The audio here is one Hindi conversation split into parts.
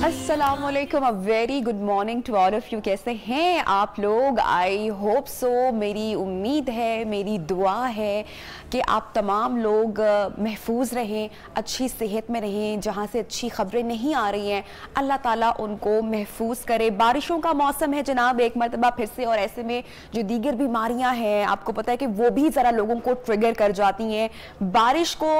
अस्सलामुअलैकुम, a very good morning to all of you. कैसे हैं आप लोग? I hope so. मेरी उम्मीद है, मेरी दुआ है कि आप तमाम लोग महफूज रहें, अच्छी सेहत में रहें। जहाँ से अच्छी खबरें नहीं आ रही हैं, अल्लाह ताला उनको महफूज करे। बारिशों का मौसम है जनाब एक मरतबा फिर से, और ऐसे में जो दीगर बीमारियाँ हैं आपको पता है कि वो भी ज़रा लोगों को ट्रिगर कर जाती हैं। बारिश को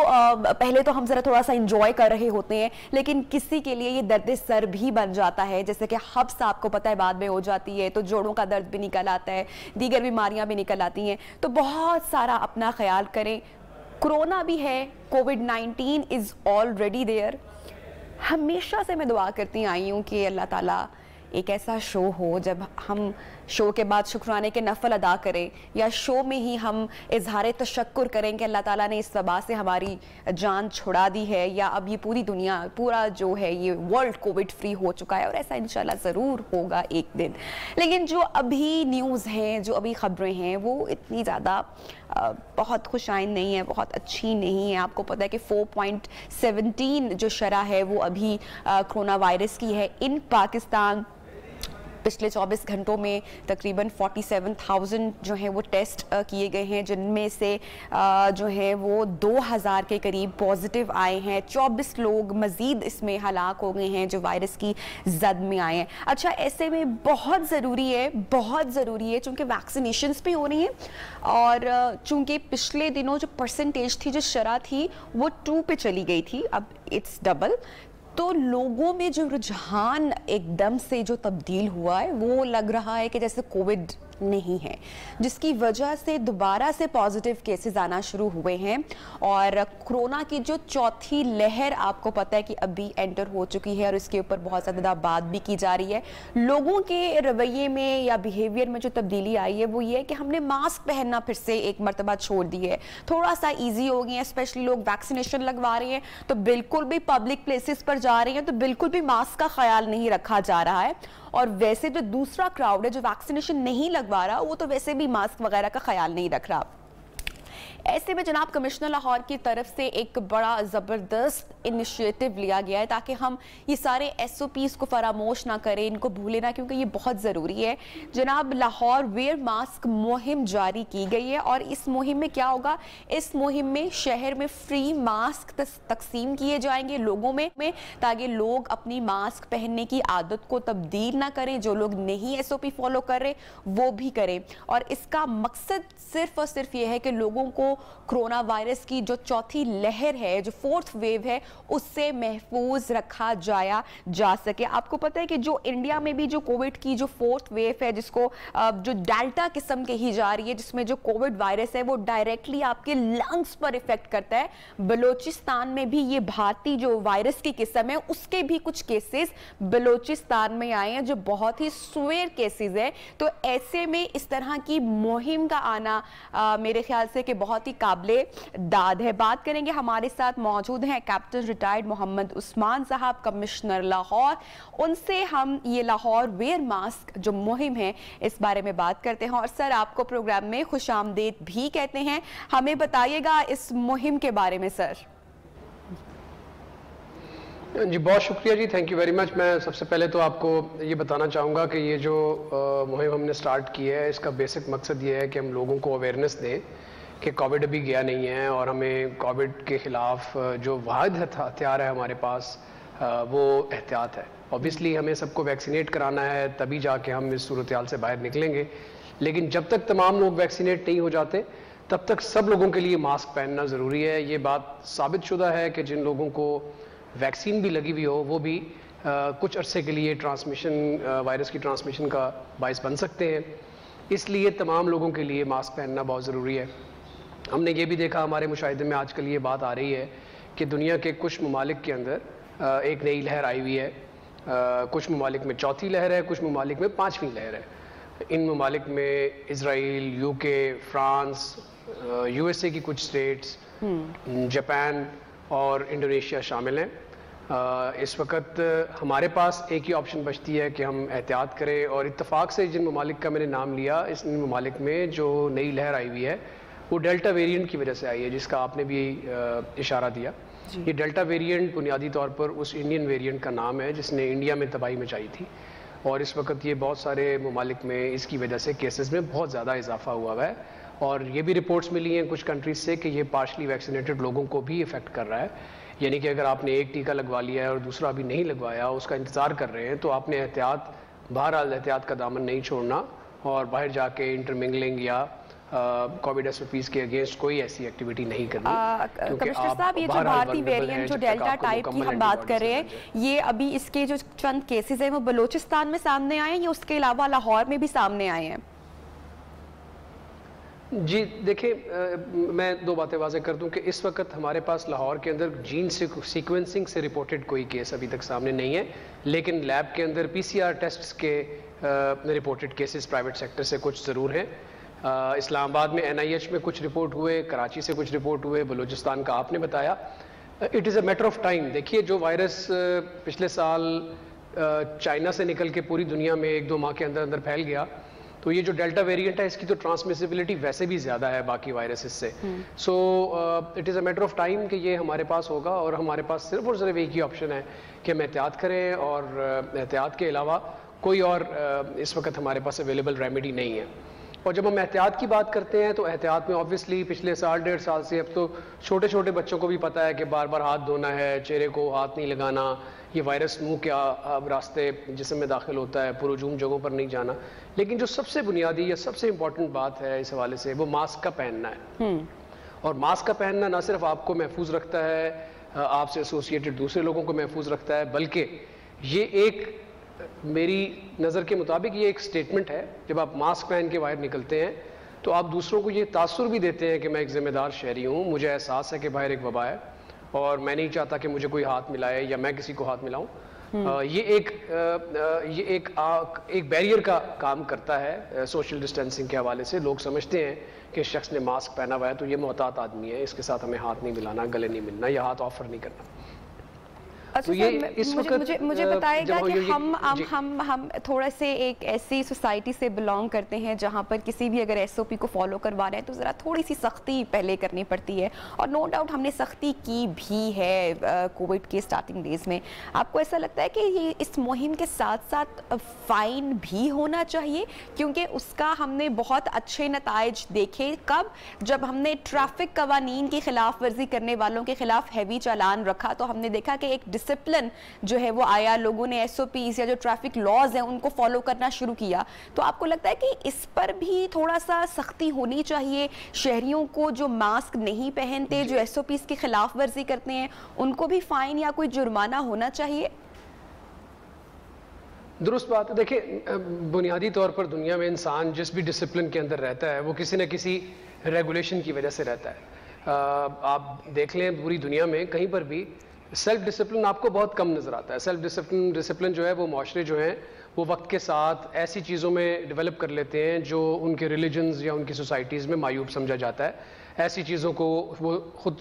पहले तो हम ज़रा थोड़ा सा इंजॉय कर रहे होते हैं, लेकिन किसी के लिए ये दर्द सर भी बन जाता है। जैसे कि हब्स आपको पता है बाद में हो जाती है, तो जोड़ों का दर्द भी निकल आता है, दीगर बीमारियां भी निकल आती हैं। तो बहुत सारा अपना ख्याल करें। कोरोना भी है, कोविड-19 इज ऑलरेडी देयर। हमेशा से मैं दुआ करती आई हूँ कि अल्लाह ताला एक ऐसा शो हो जब हम शो के बाद शुक्राने के नफल अदा करें, या शो में ही हम इजहार तशक्कुर करें कि अल्लाह ताला ने इस वबा से हमारी जान छुड़ा दी है, या अब ये पूरी दुनिया, पूरा जो है ये वर्ल्ड कोविड फ्री हो चुका है। और ऐसा इंशाल्लाह ज़रूर होगा एक दिन। लेकिन जो अभी न्यूज़ हैं, जो अभी ख़बरें हैं, वो इतनी ज़्यादा बहुत खुशाइन नहीं है, बहुत अच्छी नहीं है। आपको पता है कि 4.17 जो शरह है वो अभी कोरोना वायरस की है इन पाकिस्तान। पिछले 24 घंटों में तकरीबन 47,000 जो है वो टेस्ट किए गए हैं, जिनमें से जो है वो 2000 के करीब पॉजिटिव आए हैं। 24 लोग मज़ीद इसमें हलाक हो गए हैं जो वायरस की जद में आए हैं। अच्छा, ऐसे में बहुत ज़रूरी है चूँकि वैक्सीनेशंस भी हो रही हैं, और चूँकि पिछले दिनों जो परसेंटेज थी, जो शरह थी, वो 2 पे चली गई थी, अब इट्स डबल। तो लोगों में जो रुझान एकदम से जो तब्दील हुआ है, वो लग रहा है कि जैसे कोविड नहीं है, जिसकी वजह से दोबारा से पॉजिटिव केसेस आना शुरू हुए हैं। और कोरोना की जो चौथी लहर आपको पता है कि अभी एंटर हो चुकी है, और इसके ऊपर बहुत ज़्यादा बात भी की जा रही है। लोगों के रवैये में या बिहेवियर में जो तब्दीली आई है वो ये है कि हमने मास्क पहनना फिर से एक मरतबा छोड़ दी है, थोड़ा सा ईजी हो गया है। स्पेशली लोग वैक्सीनेशन लगवा रहे हैं तो बिल्कुल भी पब्लिक प्लेसेस पर जा रहे हैं तो बिल्कुल भी मास्क का ख्याल नहीं रखा जा रहा है। और वैसे जो दूसरा क्राउड है जो वैक्सीनेशन नहीं लगवा रहा, वो तो वैसे भी मास्क वगैरह का ख्याल नहीं रख रहा। ऐसे में जनाब कमिश्नर लाहौर की तरफ से एक बड़ा ज़बरदस्त इनिशिएटिव लिया गया है ताकि हम ये सारे SOPs को फरामोश ना करें, इनको भूलें ना, क्योंकि ये बहुत ज़रूरी है। जनाब लाहौर वेयर मास्क मुहिम जारी की गई है, और इस मुहिम में क्या होगा, इस मुहिम में शहर में फ्री मास्क तकसीम किए जाएंगे लोगों में, ताकि लोग अपनी मास्क पहनने की आदत को तब्दील ना करें। जो लोग नहीं SOP फॉलो कर रहे वो भी करें। और इसका मकसद सिर्फ और सिर्फ ये है कि लोगों को कोरोना वायरस की जो चौथी लहर है, जो 4th वेव है, उससे महफूज रखा जा सके। आपको पता है कि जो इंडिया में भी जो कोविड की जो 4th वेव है, जिसको जो डेल्टा किस्म कही जा रही है, जिसमें जो कोविड वायरस है वो डायरेक्टली आपके लंग्स पर इफेक्ट करता है। बलोचिस्तान में भी ये भारतीय जो वायरस की किस्म है, उसके भी कुछ केसेस बलोचिस्तान में आए हैं जो बहुत ही सीवियर केसेस है। तो ऐसे में इस तरह की मुहिम का आना मेरे ख्याल से कि बहुत ही काबिले दाद है। बात करेंगे, हमारे साथ मौजूद हैं कैप्टन रिटायर्ड मोहम्मद उस्मान साहब, कमिश्नर लाहौर। उनसे हम ये लाहौर वेयर मास्क जो मुहिम है इस बारे में बात करते हैं। और सर, आपको प्रोग्राम में खुशामदीद भी कहते हैं। हमें बताइएगा इस मुहिम के बारे में सर। जी बहुत शुक्रिया जी, थैंक यू वेरी मच। मैं सबसे पहले तो आपको ये बताना चाहूँगा कि ये जो मुहिम हमने स्टार्ट की है, इसका बेसिक मकसद ये है कि हम लोगों को अवेयरनेस दें कि कोविड अभी गया नहीं है, और हमें कोविड के ख़िलाफ़ जो वाहिद हथियार है हमारे पास वो एहतियात है। ऑब्वियसली हमें सबको वैक्सीनेट कराना है, तभी जाके हम इस सूरत हाल से बाहर निकलेंगे। लेकिन जब तक तमाम लोग वैक्सीनेट नहीं हो जाते, तब तक सब लोगों के लिए मास्क पहनना ज़रूरी है। ये बात साबित शुदा है कि जिन लोगों को वैक्सीन भी लगी हुई हो, वो भी कुछ अरसे के लिए वायरस की ट्रांसमिशन का बायस बन सकते हैं। इसलिए तमाम लोगों के लिए मास्क पहनना बहुत ज़रूरी है। हमने ये भी देखा, हमारे मुशाहिदे में आजकल ये बात आ रही है कि दुनिया के कुछ ममालिक के अंदर एक नई लहर आई हुई है। कुछ ममालिक में चौथी लहर है, कुछ ममालिक में 5वीं लहर है। इन ममालिक में इज़राइल, UK, फ्रांस, USA की कुछ स्टेट्स, जापान और इंडोनेशिया शामिल हैं। इस वक्त हमारे पास एक ही ऑप्शन बचती है कि हम एहतियात करें, और इत्तेफाक से जिन ममालिक का मैंने नाम लिया, इस ममालिक में जो नई लहर आई हुई है वो डेल्टा वेरिएंट की वजह से आई है, जिसका आपने भी इशारा दिया। ये डेल्टा वेरिएंट बुनियादी तौर पर उस इंडियन वेरिएंट का नाम है जिसने इंडिया में तबाही मचाई थी, और इस वक्त ये बहुत सारे ममालिक में इसकी वजह से केसेस में बहुत ज़्यादा इजाफा हुआ है। और ये भी रिपोर्ट्स मिली हैं कुछ कंट्रीज से कि ये पार्शली वैक्सीनेटेड लोगों को भी इफेक्ट कर रहा है, यानी कि अगर आपने एक टीका लगवा लिया है और दूसरा अभी नहीं लगवाया, उसका इंतज़ार कर रहे हैं, तो आपने बहरहाल एहतियात का दामन नहीं छोड़ना और बाहर जाके इंटरमिंगलिंग या कोविड SOPs के अगेंस्ट कोई ऐसी एक्टिविटी नहीं करनी। कमिश्नर साहब, ये जो भारतीय वेरिएंट जो डेल्टा टाइप की हम बात कर रहे हैं, ये अभी इसके जो चंद केसेस हैं वो बलूचिस्तान में सामने आए हैं या उसके अलावा लाहौर में भी सामने आए हैं? जी देखिए, मैं दो बातें वाज़ेह कर दूं कि इस वक्त हमारे पास लाहौर के अंदर जीन सीक्वेंसिंग से रिपोर्टेड कोई केस अभी तक सामने नहीं है, लेकिन लैब के अंदर PCR टेस्ट्स के रिपोर्टेड केसेस प्राइवेट सेक्टर से कुछ ज़रूर हैं। इस्लामाबाद में NIH में कुछ रिपोर्ट हुए, कराची से कुछ रिपोर्ट हुए, बलूचिस्तान का आपने बताया। It is a matter of time. देखिए, जो वायरस पिछले साल चाइना से निकल के पूरी दुनिया में 1-2 माह के अंदर अंदर फैल गया, तो ये जो डेल्टा वेरिएंट है इसकी तो ट्रांसमिसिबिलिटी वैसे भी ज़्यादा है बाकी वायरसेस से। So it is a matter of time कि ये हमारे पास होगा, और हमारे पास सिर्फ और सिर्फ एक ही ऑप्शन है कि हम एहतियात करें, और एहतियात के अलावा कोई और इस वक्त हमारे पास अवेलेबल रेमेडी नहीं है। और जब हम एहतियात की बात करते हैं तो एहतियात में ऑब्वियसली पिछले साल 1.5 साल से अब तो छोटे छोटे बच्चों को भी पता है कि बार बार हाथ धोना है, चेहरे को हाथ नहीं लगाना, ये वायरस मुंह के रास्ते जिस्म में दाखिल होता है, पुरजूम जगहों पर नहीं जाना। लेकिन जो सबसे बुनियादी या सबसे इंपॉर्टेंट बात है इस हवाले से, वो मास्क का पहनना है। और मास्क का पहनना ना सिर्फ आपको महफूज रखता है, आपसे एसोसिएटेड दूसरे लोगों को महफूज रखता है, बल्कि ये एक मेरी नज़र के मुताबिक ये एक स्टेटमेंट है। जब आप मास्क पहन के बाहर निकलते हैं तो आप दूसरों को ये तासुर भी देते हैं कि मैं एक जिम्मेदार शहरी हूँ, मुझे एहसास है कि बाहर एक वबा है और मैं नहीं चाहता कि मुझे कोई हाथ मिलाए या मैं किसी को हाथ मिलाऊं। ये एक बैरियर का काम करता है सोशल डिस्टेंसिंग के हवाले से। लोग समझते हैं कि शख्स ने मास्क पहना हुआ है तो ये मोहतात आदमी है, इसके साथ हमें हाथ नहीं मिलाना, गले नहीं मिलना या हाथ ऑफर नहीं करना। अच्छा, तो मुझे बताएगा कि हम थोड़ा से एक ऐसी सोसाइटी से बिलोंग करते हैं जहाँ पर किसी भी अगर SOP को फॉलो करवा रहे हैं तो ज़रा थोड़ी सी सख्ती पहले करनी पड़ती है, और नो डाउट हमने सख्ती की भी है कोविड के स्टार्टिंग डेज में। आपको ऐसा लगता है कि ये इस मुहिम के साथ साथ फ़ाइन भी होना चाहिए? क्योंकि उसका हमने बहुत अच्छे नताइज देखे कब, जब हमने ट्रैफिक कवानीन की खिलाफ वर्जी करने वालों के खिलाफ हैवी चालान रखा तो हमने देखा कि एक डिसिप्लिन जो है वो आया, लोगों ने SOPs या जो ट्रैफिक लॉज हैं उनको फॉलो करना शुरू किया। तो आपको लगता है कि इस पर भी थोड़ा सा सख्ती होनी चाहिए? शहरियों को जो मास्क नहीं पहनते, जो SOPs की खिलाफ वर्जी करते हैं, उनको भी फाइन या कोई जुर्माना होना चाहिए? दुरुस्त बात है। देखिए, बुनियादी तौर पर दुनिया में इंसान जिस भी डिसिप्लिन के अंदर रहता है वो किसी न किसी रेगुलेशन की वजह से रहता है। आप देख लें पूरी दुनिया में कहीं पर भी सेल्फ डिसिप्लिन आपको बहुत कम नज़र आता है। सेल्फ डिसिप्लिन जो है वो माशरे जो हैं वो वक्त के साथ ऐसी चीज़ों में डेवलप कर लेते हैं जो उनके रिलीजन्स या उनकी सोसाइटीज़ में मायूब समझा जाता है। ऐसी चीज़ों को वो खुद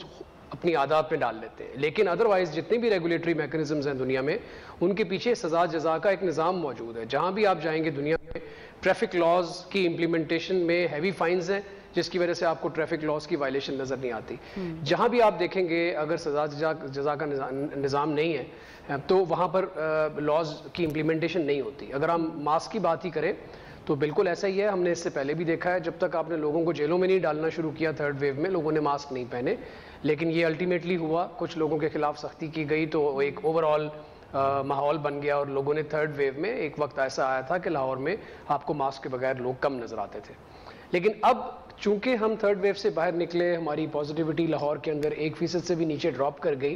अपनी आदत में डाल लेते हैं। लेकिन अदरवाइज जितने भी रेगुलेटरी मैकेनिज्म्स हैं दुनिया में, उनके पीछे सज़ा जज़ा का एक निज़ाम मौजूद है। जहाँ भी आप जाएंगे दुनिया में ट्रैफिक लॉज की इम्प्लीमेंटेशन में हैवी फाइन्स हैं, जिसकी वजह से आपको ट्रैफिक लॉज की वायलेशन नज़र नहीं आती। जहाँ भी आप देखेंगे अगर सज़ा जज़ा का निज़ाम नहीं है तो वहाँ पर लॉज की इम्प्लीमेंटेशन नहीं होती। अगर हम मास्क की बात ही करें तो बिल्कुल ऐसा ही है। हमने इससे पहले भी देखा है, जब तक आपने लोगों को जेलों में नहीं डालना शुरू किया थर्ड वेव में, लोगों ने मास्क नहीं पहने। लेकिन ये अल्टीमेटली हुआ, कुछ लोगों के खिलाफ सख्ती की गई तो एक ओवरऑल माहौल बन गया, और लोगों ने थर्ड वेव में एक वक्त ऐसा आया था कि लाहौर में आपको मास्क के बगैर लोग कम नज़र आते थे। लेकिन अब चूंकि हम थर्ड वेव से बाहर निकले, हमारी पॉजिटिविटी लाहौर के अंदर 1% से भी नीचे ड्रॉप कर गई,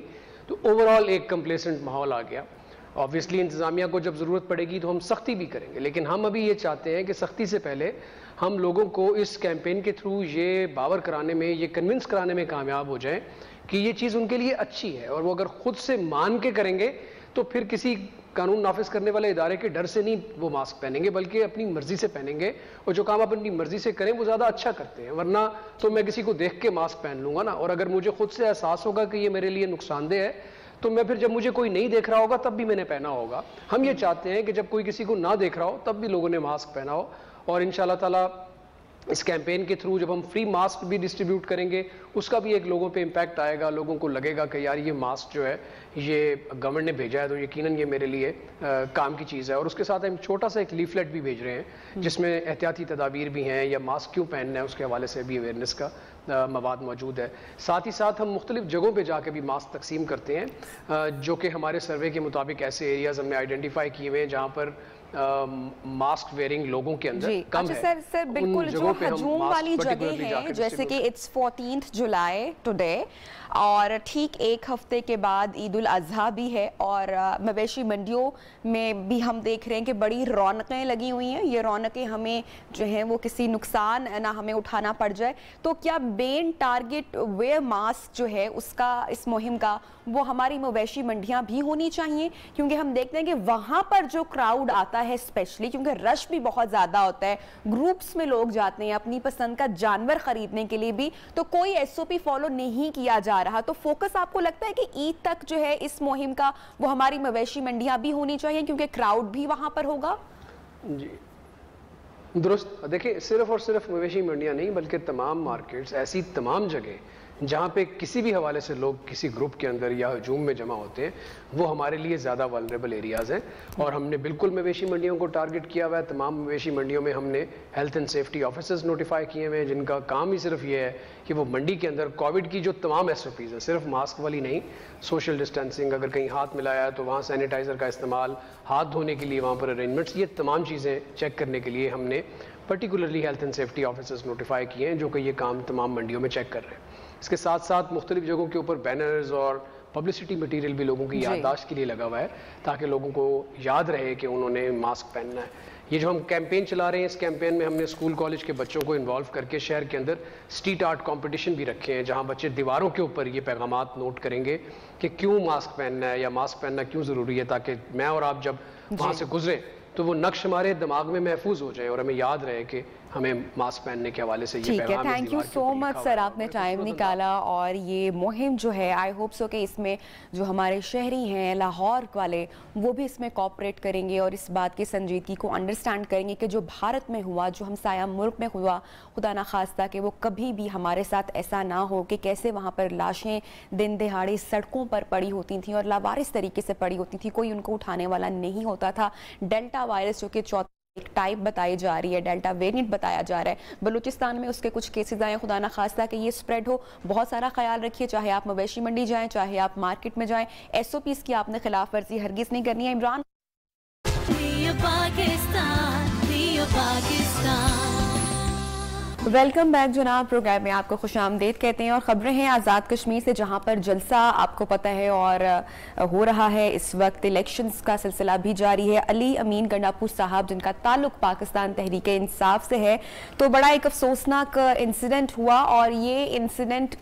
तो ओवरऑल एक कंप्लेसेंट माहौल आ गया। ऑब्वियसली इंतज़ामिया को जब ज़रूरत पड़ेगी तो हम सख्ती भी करेंगे, लेकिन हम अभी ये चाहते हैं कि सख्ती से पहले हम लोगों को इस कैंपेन के थ्रू ये बावर कराने में, ये कन्विंस कराने में कामयाब हो जाएं कि ये चीज़ उनके लिए अच्छी है। और वो अगर खुद से मान के करेंगे तो फिर किसी कानून नाफिज करने वाले इदारे के डर से नहीं वो मास्क पहनेंगे, बल्कि अपनी मर्जी से पहनेंगे। और जो काम आप अपनी मर्जी से करें वो ज़्यादा अच्छा करते हैं। वरना तो मैं किसी को देख के मास्क पहन लूँगा ना, और अगर मुझे खुद से एहसास होगा कि ये मेरे लिए नुकसानदेह है तो मैं फिर जब मुझे कोई नहीं देख रहा होगा तब भी मैंने पहना होगा। हम ये चाहते हैं कि जब कोई किसी को ना देख रहा हो तब भी लोगों ने मास्क पहना हो, और इंशाल्लाह ताला इस कैंपेन के थ्रू जब हम फ्री मास्क भी डिस्ट्रीब्यूट करेंगे उसका भी एक लोगों पे इम्पैक्ट आएगा। लोगों को लगेगा कि यार ये मास्क जो है ये गवर्नमेंट ने भेजा है तो यकीनन ये मेरे लिए काम की चीज़ है। और उसके साथ हम छोटा सा एक लीफलेट भी भेज रहे हैं जिसमें एहतियाती तदाबीर भी हैं, या मास्क क्यों पहनना है उसके हवाले से भी अवेयरनेस का मवाद मौजूद है। साथ ही साथ हम मुख्तलिफ जगहों पे जाके भी मास्क तकसीम करते हैं, जो कि हमारे सर्वे के मुताबिक ऐसे एरियाज हमने आइडेंटिफाई किए हुए हैं जहाँ पर मास्क वेयरिंग लोगों के अंदर कम है। सर बिल्कुल जो हजूम वाली जगह है, जैसे कि इट्स 14 जुलाई टुडे और ठीक एक हफ्ते के बाद ईद उल अजहा भी है, और मवेशी मंडियों में भी हम देख रहे हैं कि बड़ी रौनकें लगी हुई हैं। ये रौनकें हमें जो है वो किसी नुकसान ना हमें उठाना पड़ जाए। तो क्या मेन टारगेट वेयर मास्क जो है उसका, इस मुहिम का, वो हमारी मवेशी मंडियां भी होनी चाहिए? क्योंकि हम देखते हैं कि वहां पर जो क्राउड आता है, स्पेशली क्योंकि रश भी बहुत ज्यादा होता है, ग्रुप्स में लोग जाते हैं अपनी पसंद का जानवर खरीदने के लिए भी, तो कोई एसओपी फॉलो नहीं किया जा रहा। तो फोकस आपको लगता है कि ईद तक जो है इस मुहिम का वो हमारी मवेशी मंडियां भी होनी चाहिए क्योंकि क्राउड भी वहां पर होगा? जी दुरुस्त। देखिए सिर्फ और सिर्फ मवेशी मंडियां नहीं बल्कि तमाम मार्केट्स, ऐसी तमाम जगह जहाँ पे किसी भी हवाले से लोग किसी ग्रुप के अंदर या हजूम में जमा होते हैं, वो हमारे लिए ज़्यादा वल्नरेबल एरियाज़ हैं। और हमने बिल्कुल मवेशी मंडियों को टारगेट किया हुआ है। तमाम मवेशी मंडियों में हमने health and safety officers notify किए हुए हैं जिनका काम ही सिर्फ ये है कि वो मंडी के अंदर कोविड की जो तमाम SOPs हैं, सिर्फ मास्क वाली नहीं, सोशल डिस्टेंसिंग, अगर कहीं हाथ मिलाया है तो वहाँ सैनिटाइज़र का इस्तेमाल, हाथ धोने के लिए वहाँ पर अरेंजमेंट्स, ये तमाम चीज़ें चेक करने के लिए हमने particularly health and safety officers notify किए हैं जो कि ये काम तमाम मंडियों में चेक कर रहे हैं। इसके साथ साथ मुख्तलिफ जगहों के ऊपर बैनर्स और पब्लिसिटी मटीरियल भी लोगों की याददाश्त के लिए लगा हुआ है ताकि लोगों को याद रहे कि उन्होंने मास्क पहनना है। ये जो हम कैंपेन चला रहे हैं, इस कैंपेन में हमने स्कूल कॉलेज के बच्चों को इन्वॉल्व करके शहर के अंदर स्ट्रीट आर्ट कंपटीशन भी रखे हैं जहां बच्चे दीवारों के ऊपर ये पैगामात नोट करेंगे कि क्यों मास्क पहनना है या मास्क पहनना क्यों ज़रूरी है, ताकि मैं और आप जब वहाँ से गुजरें तो वो नक्श हमारे दिमाग में महफूज हो जाए और हमें याद रहे कि हमें मास्क पहनने के हवाले से ये पैगाम है। Thank you so much sir, आपने टाइम निकाला और ये मुहिम जो है, आई होप सो कि इसमें जो हमारे शहरी हैं लाहौर वाले, वो भी इसमें कोऑपरेट करेंगे और इस बात की संजीदगी को अंडरस्टैंड करेंगे कि जो भारत में हुआ, जो हमसाया मुल्क में हुआ, खुदा ना खास्ता कि वो कभी भी हमारे साथ ऐसा ना हो कि कैसे वहाँ पर लाशें दिन दिहाड़े सड़कों पर पड़ी होती थी और लावारिस तरीके से पड़ी होती थी, कोई उनको उठाने वाला नहीं होता था। डेल्टा वायरस जो कि एक टाइप बताई जा रही है, डेल्टा वेरिएंट बताया जा रहा है, बलूचिस्तान में उसके कुछ केसेस आए, खुदा ना खास्ता कि ये स्प्रेड हो। बहुत सारा ख्याल रखिए, चाहे आप मवेशी मंडी जाएं, चाहे आप मार्केट में जाएं, SOPs की आपने खिलाफ वर्जी हरगिज नहीं करनी है। इमरान वेलकम बैक जनाब, प्रोग्राम में आपको खुशामदीद कहते हैं और ख़बरें हैं आज़ाद कश्मीर से, जहां पर जलसा आपको पता है और हो रहा है। इस वक्त इलेक्शंस का सिलसिला भी जारी है। अली अमीन गंडापुर साहब जिनका ताल्लुक पाकिस्तान तहरीक इंसाफ से है, तो बड़ा एक अफसोसनाक इंसिडेंट हुआ और ये इंसिडेंट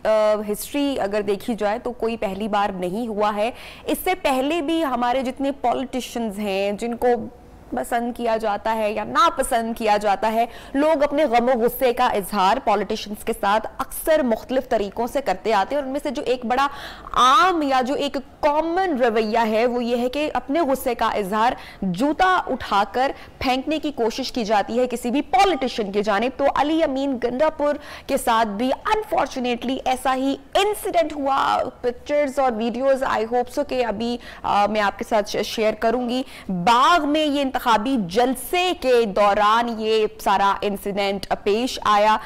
हिस्ट्री अगर देखी जाए तो कोई पहली बार नहीं हुआ है। इससे पहले भी हमारे जितने पॉलिटिशियंस हैं जिनको पसंद किया जाता है या नापसंद किया जाता है, लोग अपने गम और गुस्से का इजहार पॉलिटिशियंस के साथ अक्सर मुख्तलिफ तरीकों से करते आते हैं और उनमें से जो एक बड़ा आम या जो एक कॉमन रवैया है वो ये है कि अपने गुस्से का इजहार जूता उठाकर फेंकने की कोशिश की जाती है किसी भी पॉलिटिशियन की जानिब। तो अली अमीन गंडापुर के साथ भी अनफॉर्चुनेटली ऐसा ही इंसिडेंट हुआ। पिक्चर्स और वीडियोस आई होप सो कि अभी मैं आपके साथ शेयर करूंगी। बाग में ये इंतखाबी जलसे के दौरान ये सारा इंसिडेंट पेश आया।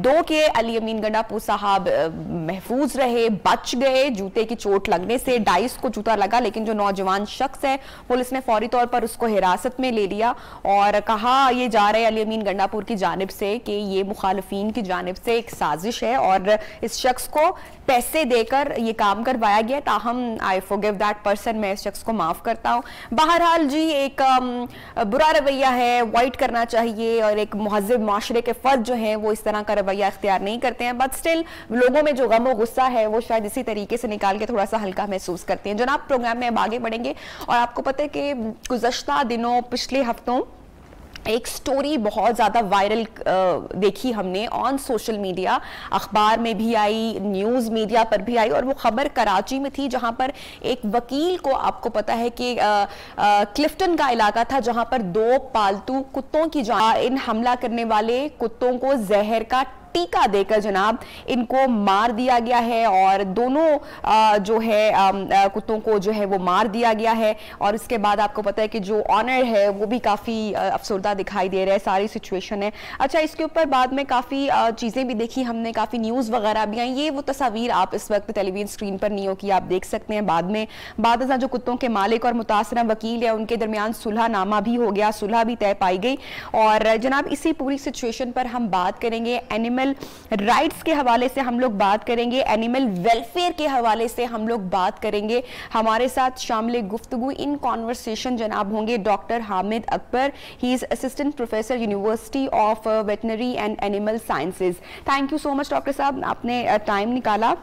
2 के अली अमीन गंडापुर साहब महफूज रहे, बच गए जूते की चोट लगने से। 22 को जूता लगा, लेकिन जो नौजवान शख्स है पुलिस ने फौरी तौर पर उसको हिरासत में ले लिया और कहा ये जा रहे अली अमीन गंडापुर की जानिब से कि ये मुखालिफिन की जानिब से एक साजिश है और इस शख्स को पैसे देकर ये काम करवाया गया। ताहम आई फॉरगिव दैट पर्सन, मैं इस शख्स को माफ करता हूँ। बहरहाल जी एक बुरा रवैया है, वाइट करना चाहिए और एक मुहज़्ज़िब माशरे के फर्द जो हैं वो इस तरह का रवैया इख्तियार नहीं करते हैं, बट स्टिल लोगों में जो गम और गुस्सा है वो शायद इसी तरीके से निकाल के थोड़ा सा हल्का महसूस करते हैं। जनाब प्रोग्राम में अब आगे बढ़ेंगे और आपको पता है कि गुज़श्ता दिनों, पिछले हफ्तों एक स्टोरी बहुत ज़्यादा वायरल देखी हमने ऑन सोशल मीडिया, अखबार में भी आई, न्यूज़ मीडिया पर भी आई, और वो खबर कराची में थी जहां पर एक वकील को, आपको पता है कि क्लिफ्टन का इलाका था जहां पर 2 पालतू कुत्तों की जान, इन हमला करने वाले कुत्तों को जहर का टीका देकर जनाब इनको मार दिया गया है, और दोनों जो है कुत्तों को जो है वो मार दिया गया है। और इसके बाद आपको पता है कि जो ऑनर है वो भी काफ़ी अफसरदा दिखाई दे रहा है, सारी सिचुएशन है। अच्छा, इसके ऊपर बाद में काफ़ी चीज़ें भी देखी हमने, काफ़ी न्यूज़ वगैरह भी आई। ये वो तस्वीर आप इस वक्त टेलीविजन स्क्रीन पर नहीं हो कि आप देख सकते हैं। बाद में जो कुत्तों के मालिक और मुतासरा वकील है उनके दरमियान सुलहनामा भी हो गया, सुलह भी तय पाई गई। और जनाब इसी पूरी सिचुएशन पर हम बात करेंगे, एनिमल राइट्स के हवाले से हम लोग बात करेंगे, एनिमल वेलफेयर के हवाले से हम लोग बात करेंगे। हमारे साथ शामिल गुफ्तगू इन कॉन्वर्सेशन जनाब होंगे doctor Hamid Akbar, he is assistant professor university of veterinary and animal sciences. Thank you so much doctor साहब, आपने टाइम निकाला।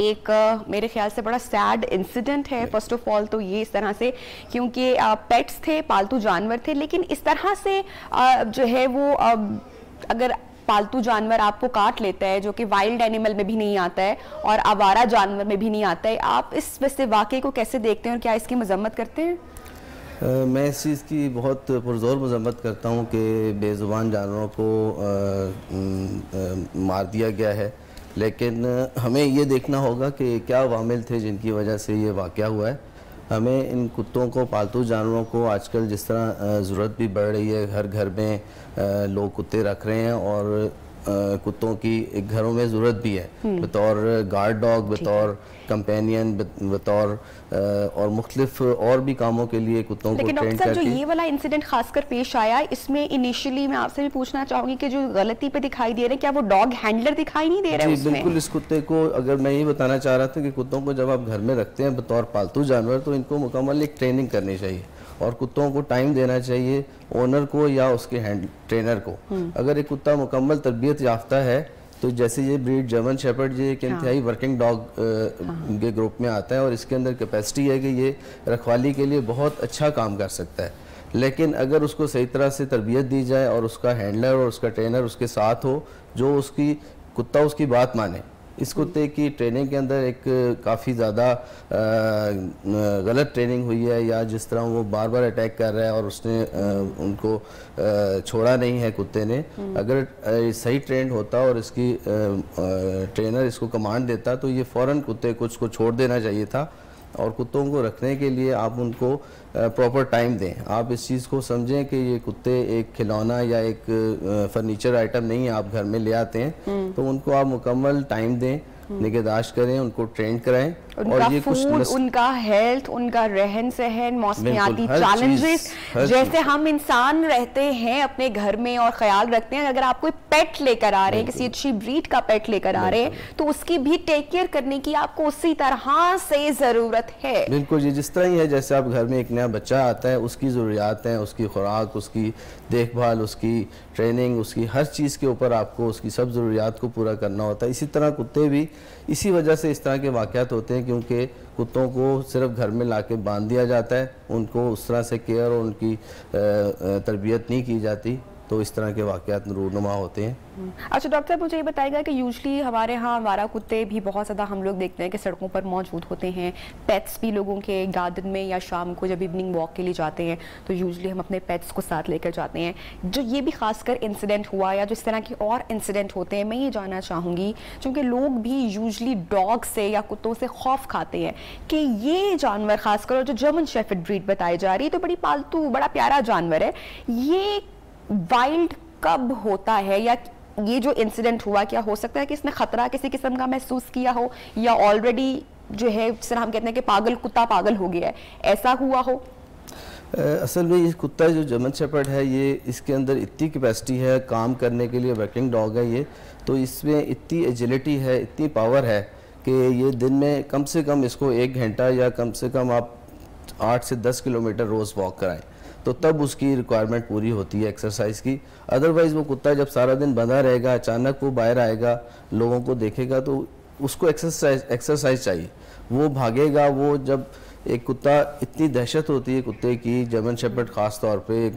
एक मेरे ख्याल से बड़ा सैड इंसिडेंट है फर्स्ट ऑफ ऑल तो ये, इस तरह से, क्योंकि पेट्स थे, पालतू जानवर थे, लेकिन इस तरह से जो है वो अगर पालतू जानवर आपको काट लेता है, जो कि वाइल्ड एनिमल में भी नहीं आता है और आवारा जानवर में भी नहीं आता है, आप इस वैसे वाक़े को कैसे देखते हैं और क्या इसकी मजम्मत करते हैं? मैं इस चीज़ की बहुत पुरज़ोर मजम्मत करता हूँ कि बेज़ुबान जानवरों को मार दिया गया है, लेकिन हमें ये देखना होगा कि क्या वामिल थे जिनकी वजह से ये वाक़या हुआ है। हमें इन कुत्तों को, पालतू जानवरों को, आजकल जिस तरह ज़रूरत भी बढ़ रही है, हर घर में लोग कुत्ते रख रहे हैं और कुत्तों की घरों में ज़रूरत भी है, बतौर गार्ड डॉग, बतौर कंपेनियन, बतौर और मुख्तलिफ और भी कामों के लिए कुत्तों को ट्रेन करके। जो ये वाला इंसिडेंट खासकर पेश आया, इसमें इनिशियली मैं आपसे भी पूछना चाहूंगी कि जो गलती पे दिखाई दे रहे हैं, क्या वो डॉग हैंडलर दिखाई नहीं दे रहा है उसमें? बिल्कुल, इस कुत्ते को, अगर मैं ये बताना चाह रहा था कि कुत्तों को जब आप घर में रखते हैं बतौर पालतू जानवर, तो इनको मुकम्मल एक ट्रेनिंग करनी चाहिए और कुत्तों को टाइम देना चाहिए, ओनर को या उसके ट्रेनर को। अगर एक कुत्ता मुकम्मल तरबियत याफ्ता है, तो जैसे ये ब्रीड जर्मन शेपर्ड, ये एक इंतहाई वर्किंग डॉग के ग्रुप में आता है और इसके अंदर कैपेसिटी है कि ये रखवाली के लिए बहुत अच्छा काम कर सकता है। लेकिन अगर उसको सही तरह से तरबियत दी जाए और उसका हैंडलर और उसका ट्रेनर उसके साथ हो, जो उसकी कुत्ता उसकी बात माने। इस कुत्ते की ट्रेनिंग के अंदर एक काफ़ी ज़्यादा गलत ट्रेनिंग हुई है, या जिस तरह वो बार बार अटैक कर रहा है और उसने उनको छोड़ा नहीं है कुत्ते ने। अगर सही ट्रेंड होता और इसकी ट्रेनर इसको कमांड देता तो ये फ़ौरन कुत्ते को उसको छोड़ देना चाहिए था। और कुत्तों को रखने के लिए आप उनको प्रॉपर टाइम दें। आप इस चीज़ को समझें कि ये कुत्ते एक खिलौना या एक फर्नीचर आइटम नहीं है, आप घर में ले आते हैं, तो उनको आप मुकम्मल टाइम दें, निगहदाश्त करें, उनको ट्रेन कराएं। और ये कुछ उनका हेल्थ, उनका रहन सहन, मौसमियाती चैलेंजेस, जैसे हम इंसान रहते हैं अपने घर में और ख्याल रखते हैं, अगर आप कोई पेट लेकर आ रहे हैं, किसी अच्छी ब्रीड का पेट लेकर आ रहे हैं, तो उसकी भी टेक केयर करने की आपको उसी तरह से ज़रूरत है। बिल्कुल जी, जिस तरह ही है, जैसे आप घर में एक नया बच्चा आता है, उसकी ज़रूरियात हैं, उसकी खुराक, उसकी देखभाल, उसकी ट्रेनिंग, उसकी हर चीज़ के ऊपर आपको उसकी सब ज़रूरियात को पूरा करना होता है। इसी तरह कुत्ते भी, इसी वजह से इस तरह के वाक़यात होते हैं, क्योंकि कुत्तों को सिर्फ घर में लाके बांध दिया जाता है, उनको उस तरह से केयर और उनकी तरबियत नहीं की जाती, तो इस तरह के वाक़यात रूनुमा होते हैं। अच्छा डॉक्टर साहब, मुझे ये बताएगा कि यूजली हमारे यहाँ आवारा कुत्ते भी बहुत ज़्यादा हम लोग देखते हैं कि सड़कों पर मौजूद होते हैं। पेट्स भी लोगों के गार्डन में या शाम को जब इवनिंग वॉक के लिए जाते हैं तो यूजली हम अपने पेट्स को साथ लेकर जाते हैं। जो ये भी खासकर इंसिडेंट हुआ या जिस तरह के और इंसिडेंट होते हैं, मैं ये जानना चाहूँगी, क्योंकि लोग भी यूजली डॉग से या कुत्तों से खौफ खाते हैं कि ये जानवर खासकर, और जो जर्मन शेफर्ड ब्रीड बताई जा रही है, तो बड़ी पालतू, बड़ा प्यारा जानवर है, ये वाइल्ड कब होता है, या ये जो इंसिडेंट हुआ, क्या हो सकता है कि इसने खतरा किसी किस्म का महसूस किया हो, या ऑलरेडी जो है जिस तरह हम कहते हैं कि पागल कुत्ता पागल हो गया है, ऐसा हुआ हो? असल में ये कुत्ता जो जर्मन शेपर्ड है, ये इसके अंदर इतनी कैपेसिटी है काम करने के लिए, वर्किंग डॉग है ये, तो इसमें इतनी एजिलिटी है, इतनी पावर है कि ये दिन में कम से कम इसको 1 घंटा या कम से कम आप 8 से 10 किलोमीटर रोज़ वॉक कराएं, तो तब उसकी रिक्वायरमेंट पूरी होती है एक्सरसाइज की। अदरवाइज़ वो कुत्ता जब सारा दिन बंधा रहेगा, अचानक वो बाहर आएगा, लोगों को देखेगा, तो उसको एक्सरसाइज चाहिए। वो भागेगा, वो जब एक कुत्ता इतनी दहशत होती है कुत्ते की, जर्मन शेपर्ड ख़ास तौर पे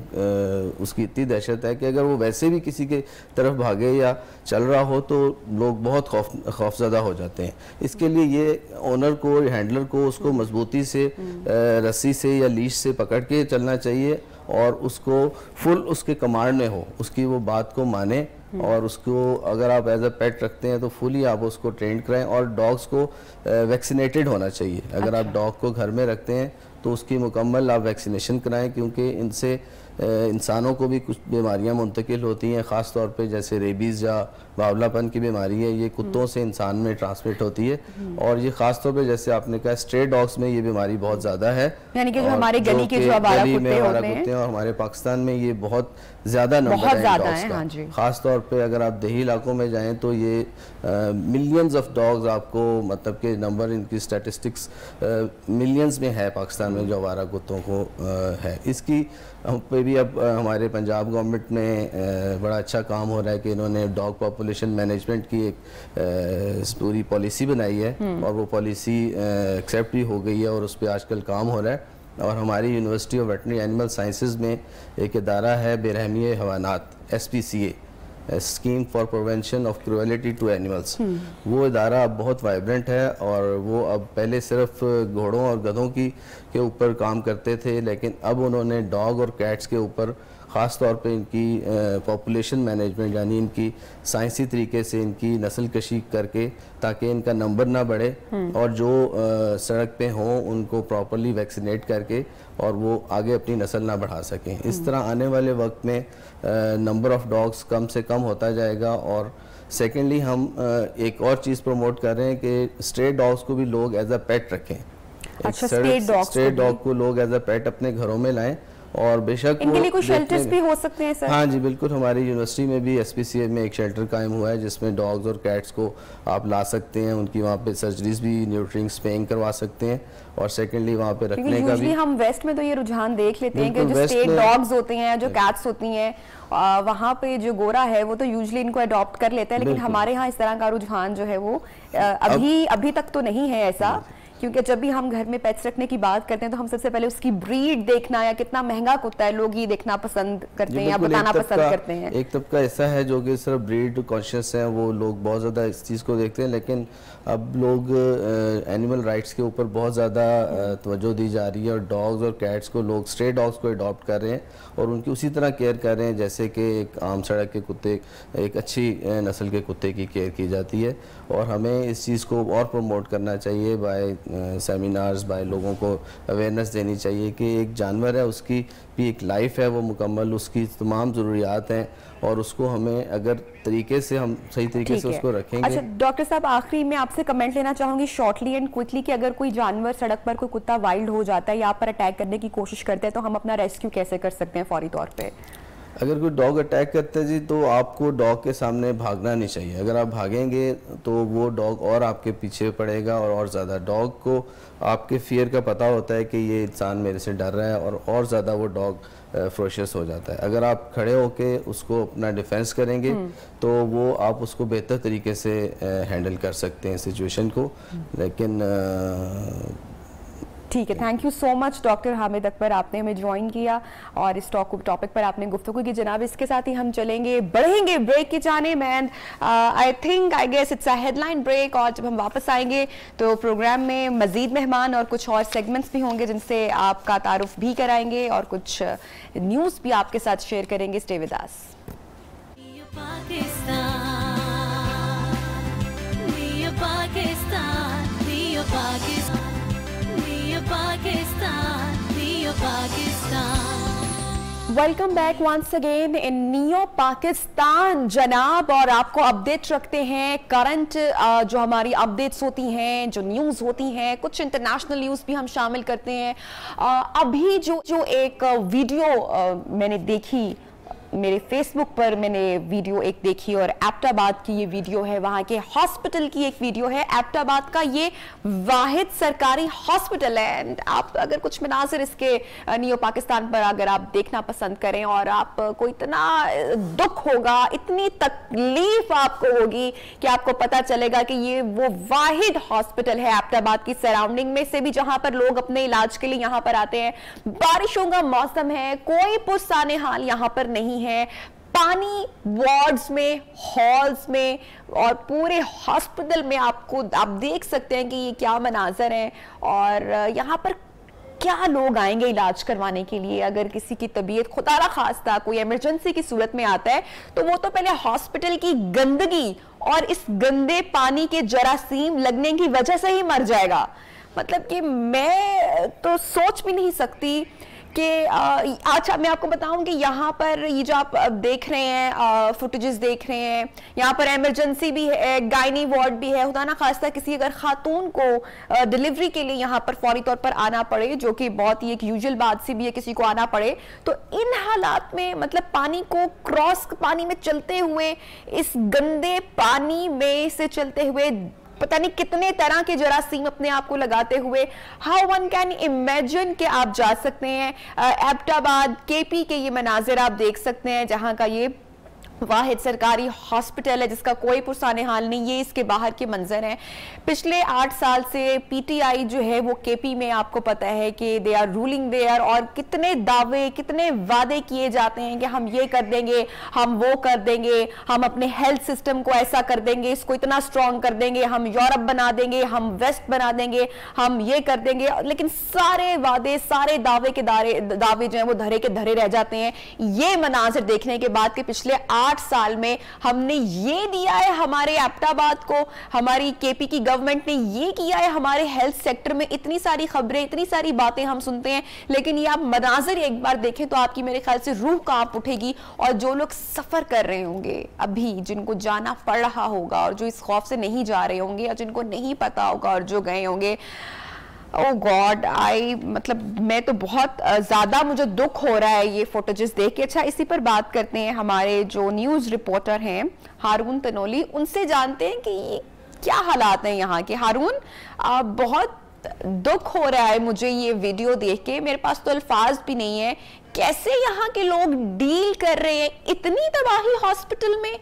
उसकी इतनी दहशत है कि अगर वो वैसे भी किसी के तरफ भागे या चल रहा हो तो लोग बहुत खौफज़दा हो जाते हैं। इसके लिए ये ओनर को, हैंडलर को उसको मजबूती से रस्सी से या लीश से पकड़ के चलना चाहिए और उसको फुल उसके कमांड में हो, उसकी वो बात को माने और उसको अगर आप एज अ पेट रखते हैं तो फुली आप उसको ट्रेन कराएं। और डॉग्स को वैक्सीनेटेड होना चाहिए। अगर आप डॉग को घर में रखते हैं तो उसकी मुकम्मल आप वैक्सीनेशन कराएं, क्योंकि इनसे इंसानों को भी कुछ बीमारियां मुंतकिल होती हैं, ख़ास तौर पे जैसे रेबीज़ या बावलापन की बीमारी है, ये कुत्तों से इंसान में ट्रांसमिट होती है। और ये ख़ास तौर पे जैसे आपने कहा स्ट्रे डॉग्स में ये बीमारी बहुत ज़्यादा है, यानी कि जो हमारे गली के जो आवारा कुत्ते होते हैं और हमारे पाकिस्तान में ये बहुत ज़्यादा नंबर है डॉग्स का। ख़ास तौर पे अगर आप देही इलाकों में जाएँ तो ये मिलियंस ऑफ डॉग्स आपको, मतलब के नंबर, इनकी स्टैटिस्टिक्स मिलियंस में है पाकिस्तान में जो आवारा कुत्तों को है। इसकी पे भी अब हमारे पंजाब गवर्नमेंट में बड़ा अच्छा काम हो रहा है कि इन्होंने डॉग पॉपुलेशन मैनेजमेंट की एक पूरी पॉलिसी बनाई है और वो पॉलिसी एक्सेप्ट भी हो गई है और उस पर आजकल काम हो रहा है। और हमारी university of veterinary animal sciences में एक इदारा है बेरहमी हैवानात, SPCA, scheme for prevention of cruelty to animals. वो इदारा अब बहुत वाइब्रेंट है और वो अब पहले सिर्फ घोड़ों और गधों के ऊपर काम करते थे, लेकिन अब उन्होंने डॉग और कैट्स के ऊपर ख़ास तौर पे इनकी पॉपुलेशन मैनेजमेंट, यानी इनकी साइंसी तरीके से इनकी नस्ल कशी करके ताकि इनका नंबर ना बढ़े और जो सड़क पे हों उनको प्रॉपरली वैक्सीनेट करके और वो आगे अपनी नस्ल ना बढ़ा सकें। इस तरह आने वाले वक्त में नंबर ऑफ़ डॉग्स कम से कम होता जाएगा। और सेकेंडली हम एक और चीज़ प्रमोट कर रहे हैं कि स्ट्रे डॉग्स को भी लोग एज अ पेट रखें। अच्छा, स्ट्रे डॉग को लोग एज अ पेट अपने घरों में लाएं और बेशक इनके लिए कुछ शेल्टर्स भी हो सकते हैं सर? हाँ जी बिल्कुल, हमारी यूनिवर्सिटी में भी SPCA में एक शेल्टर कायम हुआ है जिसमें डॉग्स और कैट्स को आप ला सकते हैं, उनकी वहाँ पे सर्जरीज भी, न्यूट्रिंग स्पेइंग करवा सकते हैं और सेकेंडली वहाँ पे रखने का भी। हम वेस्ट में तो ये रुझान देख लेते हैं कि जो स्ट्रे डॉग्स होते हैं, जो कैट्स होती हैं, वहाँ पे जो गोरा है वो तो यूजुअली इनको अडॉप्ट कर लेता है, लेकिन हमारे यहाँ इस तरह का रुझान जो है वो अभी तक तो नहीं है ऐसा। क्योंकि जब भी हम घर में पेट्स रखने की बात करते हैं तो हम सबसे पहले उसकी ब्रीड देखना या कितना महंगा कुत्ता है, लोग ये देखना पसंद करते हैं या बताना पसंद करते हैं। एक तबका ऐसा है जो कि सिर्फ ब्रीड कॉन्शियस है, वो लोग बहुत ज़्यादा इस चीज़ को देखते हैं, लेकिन अब लोग एनिमल राइट्स के ऊपर बहुत ज़्यादा तवज्जो दी जा रही है और डॉग्स और कैट्स को लोग स्ट्रे डॉग्स को अडॉप्ट कर रहे हैं और उनकी उसी तरह केयर कर रहे हैं जैसे कि एक आम सड़क के कुत्ते, एक अच्छी नस्ल के कुत्ते की केयर की जाती है। और हमें इस चीज़ को और प्रमोट करना चाहिए बाय सेमिनार्स, बाय लोगों को अवेयरनेस देनी चाहिए कि एक जानवर है, उसकी भी एक लाइफ है, वो मुकम्मल उसकी तमाम ज़रूरियात हैं और उसको हमें अगर तरीके से हम सही तरीके से उसको रखेंगे। अच्छा डॉक्टर साहब, आखिरी में आपसे कमेंट लेना चाहूँगी शॉर्टली एंड क्विकली कि अगर कोई जानवर सड़क पर, कोई कुत्ता वाइल्ड हो जाता है या आप पर अटैक करने की कोशिश करते हैं तो हम अपना रेस्क्यू कैसे कर सकते हैं फौरी तौर पे? अगर कोई डॉग अटैक करता है जी तो आपको डॉग के सामने भागना नहीं चाहिए। अगर आप भागेंगे तो वो डॉग और आपके पीछे पड़ेगा और ज़्यादा डॉग को आपके फियर का पता होता है कि ये इंसान मेरे से डर रहा है और ज़्यादा वो डॉग फ्रोशियस हो जाता है। अगर आप खड़े होके उसको अपना डिफेंस करेंगे तो वो आप उसको बेहतर तरीके से हैंडल कर सकते हैं सिचुएशन को। लेकिन ठीक है, thank you so much doctor Hamid Akbar, आपने हमें ज्वाइन किया और इस टॉपिक पर आपने गुफ्तगू की। जनाब इसके साथ ही हम बढ़ेंगे ब्रेक की जानिब and I guess it's a headline break. और जब हम वापस आएंगे तो प्रोग्राम में मजीद मेहमान और कुछ और सेगमेंट्स भी होंगे जिनसे आपका तारुफ भी कराएंगे और कुछ न्यूज़ भी आपके साथ शेयर करेंगे। Stay with us. Welcome back once again in Neo Pakistan जनाब, और आपको अपडेट रखते हैं करंट जो हमारी अपडेट्स होती हैं, जो न्यूज़ होती हैं, कुछ इंटरनेशनल न्यूज़ भी हम शामिल करते हैं। अभी जो एक वीडियो मैंने देखी मेरे फेसबुक पर मैंने वीडियो एक देखी और एबटाबाद की ये वीडियो है, वहाँ के हॉस्पिटल की एक वीडियो है। एबटाबाद का ये वाहिद सरकारी हॉस्पिटल है एंड आप अगर कुछ मनाजिर इसके नियो पाकिस्तान पर अगर आप देखना पसंद करें और आपको इतना दुख होगा, इतनी तकलीफ आपको होगी कि आपको पता चलेगा कि ये वो वाहिद हॉस्पिटल है एबटाबाद की सराउंडिंग में से भी जहां पर लोग अपने इलाज के लिए यहां पर आते हैं। बारिशों का मौसम है, कोई पुरसाने हाल यहां पर नहीं है, पानी वार्ड्स में, हॉल्स में और पूरे हॉस्पिटल में आप देख सकते हैं कि ये क्या मनाजर है। और यहाँ पर क्या लोग आएंगे इलाज करवाने के लिए। अगर किसी की तबीयत खुदा ना खास्ता कोई इमरजेंसी की सूरत में आता है तो वो तो पहले हॉस्पिटल की गंदगी और इस गंदे पानी के जरासीम लगने की वजह से ही मर जाएगा। मतलब कि मैं तो सोच भी नहीं सकती कि अच्छा मैं आपको बताऊं कि यहाँ पर ये जो आप देख रहे हैं फुटेजेस देख रहे हैं, यहाँ पर इमरजेंसी भी है, गायनी वार्ड भी है। खुदा ना खास्ता किसी अगर खातून को डिलीवरी के लिए यहाँ पर फौरी तौर पर आना पड़े, जो कि बहुत ही एक यूजुअल बात सी भी है किसी को आना पड़े, तो इन हालात में मतलब पानी को क्रॉस, पानी में चलते हुए, इस गंदे पानी में से चलते हुए पता नहीं कितने तरह के जरासीम अपने आप को लगाते हुए, हाउ वन कैन इमेजिन कि आप जा सकते हैं एबटाबाद केपी के ये मनाजिर आप देख सकते हैं, जहां का ये वाहिद सरकारी हॉस्पिटल है जिसका कोई पुरसाने हाल नहीं। ये इसके बाहर के मंजर हैं। पिछले 8 साल से पीटीआई जो है वो केपी में आपको पता है कि दे आर रूलिंग देयर और कितने दावे, कितने वादे किए जाते हैं कि हम ये कर देंगे, हम वो कर देंगे, हम अपने हेल्थ सिस्टम को ऐसा कर देंगे, इसको इतना स्ट्रॉन्ग कर देंगे, हम यूरोप बना देंगे, हम वेस्ट बना देंगे, हम ये कर देंगे। लेकिन सारे वादे, सारे दावे जो हैं वो धरे के धरे रह जाते हैं। ये मनाजिर देखने के बाद कि पिछले 8 साल में हमने ये दिया है हमारे एबटाबाद को, हमारी केपी की गवर्नमेंट ने ये किया है हमारे हेल्थ सेक्टर में, इतनी सारी खबरें, इतनी सारी बातें हम सुनते हैं, लेकिन ये आप मनाजिर एक बार देखें तो आपकी मेरे ख्याल से रूह कांप उठेगी। और जो लोग सफर कर रहे होंगे अभी, जिनको जाना पड़ रहा होगा और जो इस खौफ से नहीं जा रहे होंगे या जिनको नहीं पता होगा और जो गए होंगे, ओह गॉड, मतलब मैं तो बहुत ज़्यादा मुझे दुख हो रहा है ये फुटेजेस देख के। अच्छा, इसी पर बात करते हैं, हमारे जो न्यूज़ रिपोर्टर हैं हारून तनोली, उनसे जानते हैं कि क्या हालात हैं यहाँ के। हारून, बहुत दुख हो रहा है मुझे ये वीडियो देख के, मेरे पास तो अल्फाज भी नहीं है। कैसे यहाँ के लोग डील कर रहे हैं इतनी तबाही हॉस्पिटल में?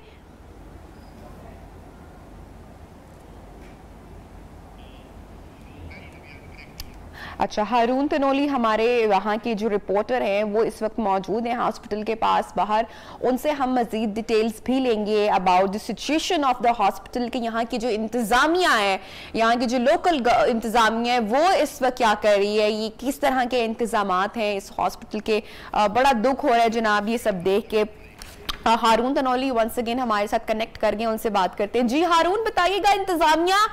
अच्छा, हारून तनोली हमारे वहाँ के जो रिपोर्टर हैं वो इस वक्त मौजूद हैं हॉस्पिटल के पास बाहर। उनसे हम मजीद डिटेल्स भी लेंगे about the situation of the hospital के, यहाँ की जो इंतज़ामिया है, यहाँ की जो लोकल इंतज़ामिया है वो इस वक्त क्या कर रही है, ये किस तरह के इंतज़ामात हैं इस हॉस्पिटल के। बड़ा दुख हो रहा है जनाब ये सब देख के। हारून तनोली वंस अगेन हमारे साथ कनेक्ट कर गए, उनसे बात करते हैं। जी हारून, बताइएगा इंतज़ामिया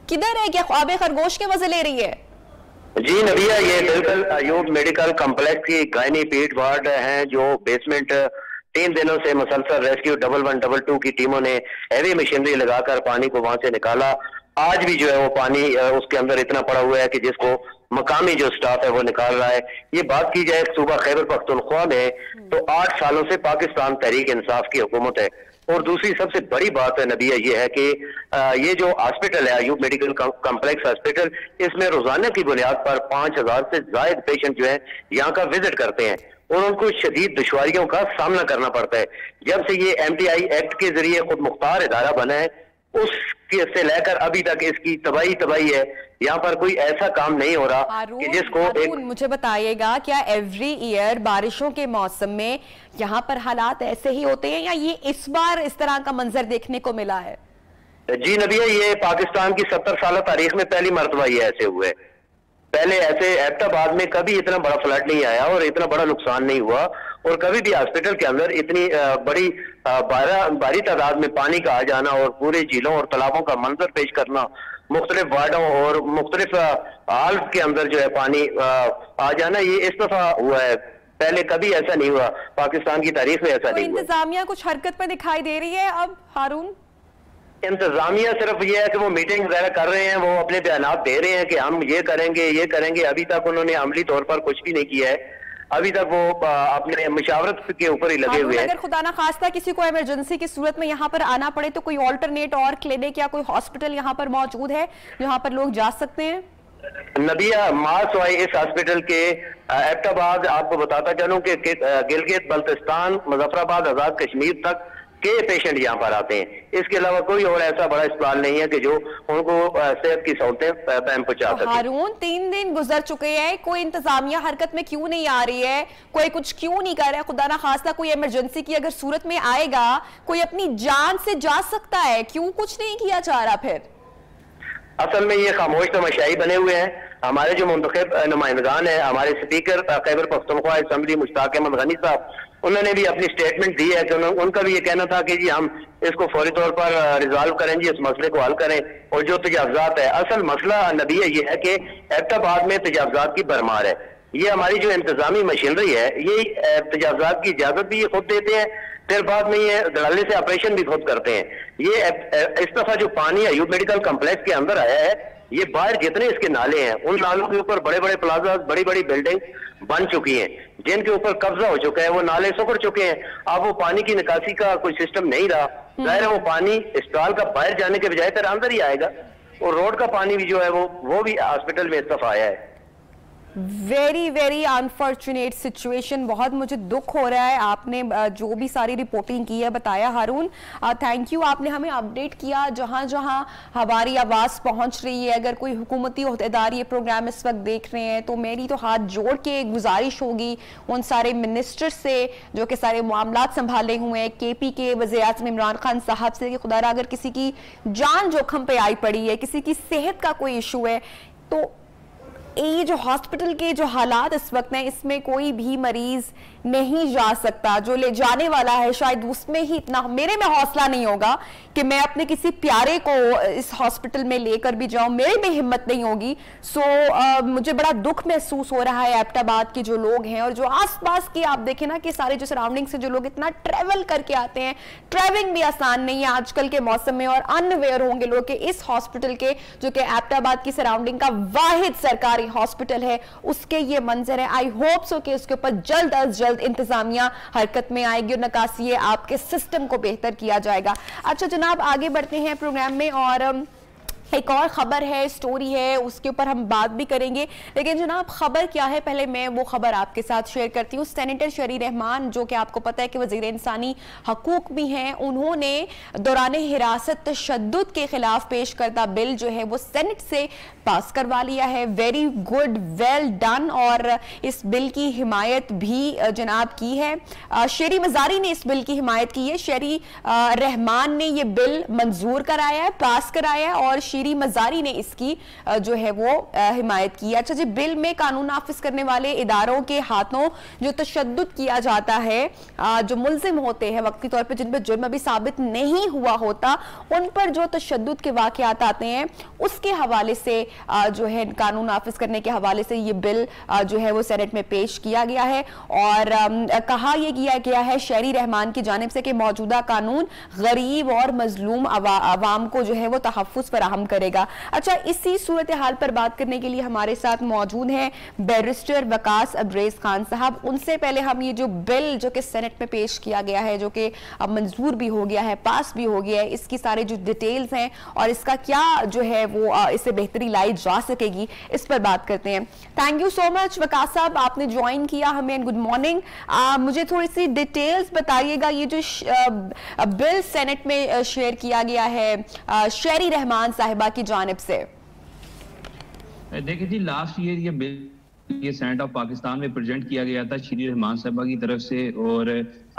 किधर है, क्या ख्वाब खरगोश के मजे ले रही है? जी नबिया, ये बिल्कुल अयूब मेडिकल कॉम्प्लेक्स की गायनी पीट वार्ड है जो बेसमेंट 3 दिनों से मुसलसल रेस्क्यू 1112 की टीमों ने हैवी मशीनरी लगाकर पानी को वहां से निकाला। आज भी जो है वो पानी उसके अंदर इतना पड़ा हुआ है कि जिसको मकामी जो स्टाफ है वो निकाल रहा है। ये बात की जाए सूबा खैबर पख्तूनख्वा में तो 8 सालों से पाकिस्तान तहरीक इंसाफ की हुकूमत है। और दूसरी सबसे बड़ी बात है नबिया ये है कि ये जो हॉस्पिटल है अयूब मेडिकल कॉम्प्लेक्स हॉस्पिटल, इसमें रोजाना की बुनियाद पर 5000 से ज्यादा पेशेंट जो है यहाँ का विजिट करते हैं और उनको शदीद दुश्वारियों का सामना करना पड़ता है। जब से ये MTI एक्ट के जरिए खुद मुख्तार इदारा बना है उसके से लेकर अभी तक इसकी तबाही है। यहाँ पर कोई ऐसा काम नहीं हो रहा कि जिसको मुझे बताइएगा, क्या एवरी ईयर बारिशों के मौसम में यहाँ पर हालात ऐसे ही होते हैं या ये इस बार इस तरह का मंजर देखने को मिला है? जी नबिया, ये पाकिस्तान की 70 साल तारीख में पहली मरतबा ये ऐसे हुए। पहले ऐसे एबटाबाद में कभी इतना बड़ा फ्लड नहीं आया और इतना बड़ा नुकसान नहीं हुआ और कभी भी हॉस्पिटल के अंदर इतनी बड़ी भारी तादाद में पानी का आ जाना और पूरे झीलों और तालाबों का मंजर पेश करना, मुख्तलिफ वार्डों और मुख्तलिफ हाल के अंदर जो है पानी आ जाना, ये इस दफा हुआ है। पहले कभी ऐसा नहीं हुआ, पाकिस्तान की तारीख में ऐसा नहीं हुआ। इंतजामिया कुछ हरकत पर दिखाई दे रही है अब हारून? इंतजामिया सिर्फ ये है कि वो मीटिंग वगैरह कर रहे हैं, वो अपने बयान दे रहे हैं कि हम ये करेंगे। अभी तक उन्होंने अमली तौर पर कुछ भी नहीं किया है। अभी तक वो अपने मुशावरत के ऊपर ही लगे हुए हैं। अगर खुदा ना खास्ता किसी को इमरजेंसी की सूरत में यहाँ पर आना पड़े तो कोई ऑल्टरनेट और क्लिनिक या कोई हॉस्पिटल यहाँ पर मौजूद है जहाँ पर लोग जा सकते हैं? नबिया मासवाई इस हॉस्पिटल के एबटाबाद आपको बताता चलूं कि गिलगित बल्तिस्तान मुजफ्फराबाद आजाद कश्मीर तक के पेशेंट यहाँ पर आते हैं। इसके अलावा कोई और ऐसा बड़ा अस्पताल नहीं है कि जो उनको सेहत की सहूलतें पहुंचा सके। हारून 3 दिन गुजर चुके हैं, कोई इंतजामिया हरकत में क्यों नहीं आ रही है? कोई कुछ क्यों नहीं कर रहा है? खुदा ना खास्ता कोई इमरजेंसी की अगर सूरत में आएगा, कोई अपनी जान से जा सकता है, क्यों कुछ नहीं किया जा रहा? फिर असल में ये खामोश तमाशाई बने हुए हैं। हमारे जो मुंतखब नुमाइंदगान है, हमारे स्पीकर खैबर पख्तूनख्वा असेंबली मुश्ताक अहमद गनी साहब, उन्होंने भी अपनी स्टेटमेंट दी है कि उनका भी ये कहना था कि जी हम इसको फौरी तौर पर रिजॉल्व करें, जी इस मसले को हल करें। और जो तजावजात है, असल मसला नबी ये है कि एबटाबाद में तजावजात की भरमार है। ये हमारी जो इंतजामी मशीनरी है, ये तजावजात की इजाजत भी ये खुद देते हैं, फिर बाद में ये धड़ल्ले से ऑपरेशन भी खुद करते हैं। ये इस दफा जो पानी अयूब मेडिकल कॉम्प्लेक्स के अंदर आया है, ये बाहर जितने इसके नाले हैं, उन नालों के ऊपर बड़े बड़े प्लाजा, बड़ी बड़ी बिल्डिंग बन चुकी हैं, जिनके ऊपर कब्जा हो चुका है, वो नाले सुखड़ चुके हैं। अब वो पानी की निकासी का कोई सिस्टम नहीं रहा। जाहिर है वो पानी अस्पताल का बाहर जाने के बजाय फिर अंदर ही आएगा। और रोड का पानी भी जो है वो भी हॉस्पिटल में इस दफा आया है। Very very unfortunate situation. बहुत मुझे दुख हो रहा है। आपने जो भी सारी रिपोर्टिंग की है बताया हारून, थैंक यू। आपने हमें अपडेट किया जहां जहां हमारी आवाज़ पहुंच रही है। अगर कोई हुकूमती ओहदेदार ये प्रोग्राम इस वक्त देख रहे हैं तो मेरी तो हाथ जोड़ के गुजारिश होगी उन सारे मिनिस्टर से जो कि सारे मामलात संभाले हुए हैं, KP के वज़ीर-ए-आज़म इमरान खान साहब से, कि खुदारा अगर किसी की जान जोखम पे आई पड़ी है, किसी की सेहत का कोई इशू है, तो ये जो हॉस्पिटल के जो हालात इस वक्त हैं, इसमें कोई भी मरीज नहीं जा सकता। जो ले जाने वाला है शायद उसमें ही इतना मेरे में हौसला नहीं होगा कि मैं अपने किसी प्यारे को इस हॉस्पिटल में लेकर भी जाऊं, मेरे में हिम्मत नहीं होगी। मुझे बड़ा दुख महसूस हो रहा है एबटाबाद के जो लोग हैं और जो आसपास के, आप देखें ना कि सारे जो सराउंडिंग से जो लोग इतना ट्रेवल करके आते हैं। ट्रेवलिंग भी आसान नहीं है आजकल के मौसम में, और अनअवेयर होंगे लोग कि इस हॉस्पिटल के जो कि एबटाबाद की सराउंडिंग का वाहिद सरकारी हॉस्पिटल है, उसके ये मंजर है। आई होप सो कि उसके ऊपर जल्द अज जल्द इंतजामिया हरकत में आएगी और नकासी आपके सिस्टम को बेहतर किया जाएगा। अच्छा जनाब, आगे बढ़ते हैं प्रोग्राम में और एक और ख़बर है, स्टोरी है, उसके ऊपर हम बात भी करेंगे। लेकिन जनाब ख़बर क्या है, पहले मैं वो ख़बर आपके साथ शेयर करती हूँ। सेनेटर शरी रहमान, जो कि आपको पता है कि वज़ीर इंसानी हकूक़ भी हैं, उन्होंने दौरान हिरासत तशद्दुद के ख़िलाफ़ पेश करदा बिल जो है वो सेनेट से पास करवा लिया है। Very good, well done. और इस बिल की हिमायत भी जनाब की है, शेरी मज़ारी ने इस बिल की हिमायत की है। शेरी रहमान ने ये बिल मंजूर कराया है, पास कराया है, और शेरी मज़ारी ने इसकी जो है वो हिमायत की है। अच्छा जी, बिल में कानून नाफिज करने वाले इदारों के हाथों जो तशद्दुद किया जाता है, जो मुल्जिम होते हैं वक्ती तौर पर, जिन पर जुर्म अभी साबित नहीं हुआ होता, उन पर जो तशद्दुद के वाक़यात आते हैं, उसके हवाले से जो है कानून नाफिज करने के हवाले से ये बिल जो है वो सेनेट में पेश किया गया है। और कहा यह किया गया है शेरी रहमान की जानिब से कि मौजूदा कानून गरीब और मजलूम अवाम को जो है वो तहफ़्फ़ुज़ फराहम करेगा। अच्छा, इसी सूरत हाल पर बात करने के लिए हमारे साथ मौजूद हैं बैरिस्टर वकास अब्रेज खान साहब। उनसे पहले हम ये जो बिल जो कि सेनेट में पेश किया गया है, जो कि अब मंजूर भी हो गया है, पास भी हो गया है, इसकी सारी जो डिटेल्स हैं और इसका क्या जो है वो इससे बेहतरी लाई जा सकेगी, इस पर बात करते हैं। Thank you so much Waqas साहब, आपने ज्वाइन किया हमें। Good morning. मुझे थोड़ी सी डिटेल्स बताइएगा, ये जो बिल सेनेट में शेयर किया गया है शेरी रहमान साहिबा की जानिब से। देखिए जी, लास्ट ईयर ये बिल ये सेनेट ऑफ पाकिस्तान में प्रेजेंट किया गया था शेरी रहमान साहिबा की तरफ से, और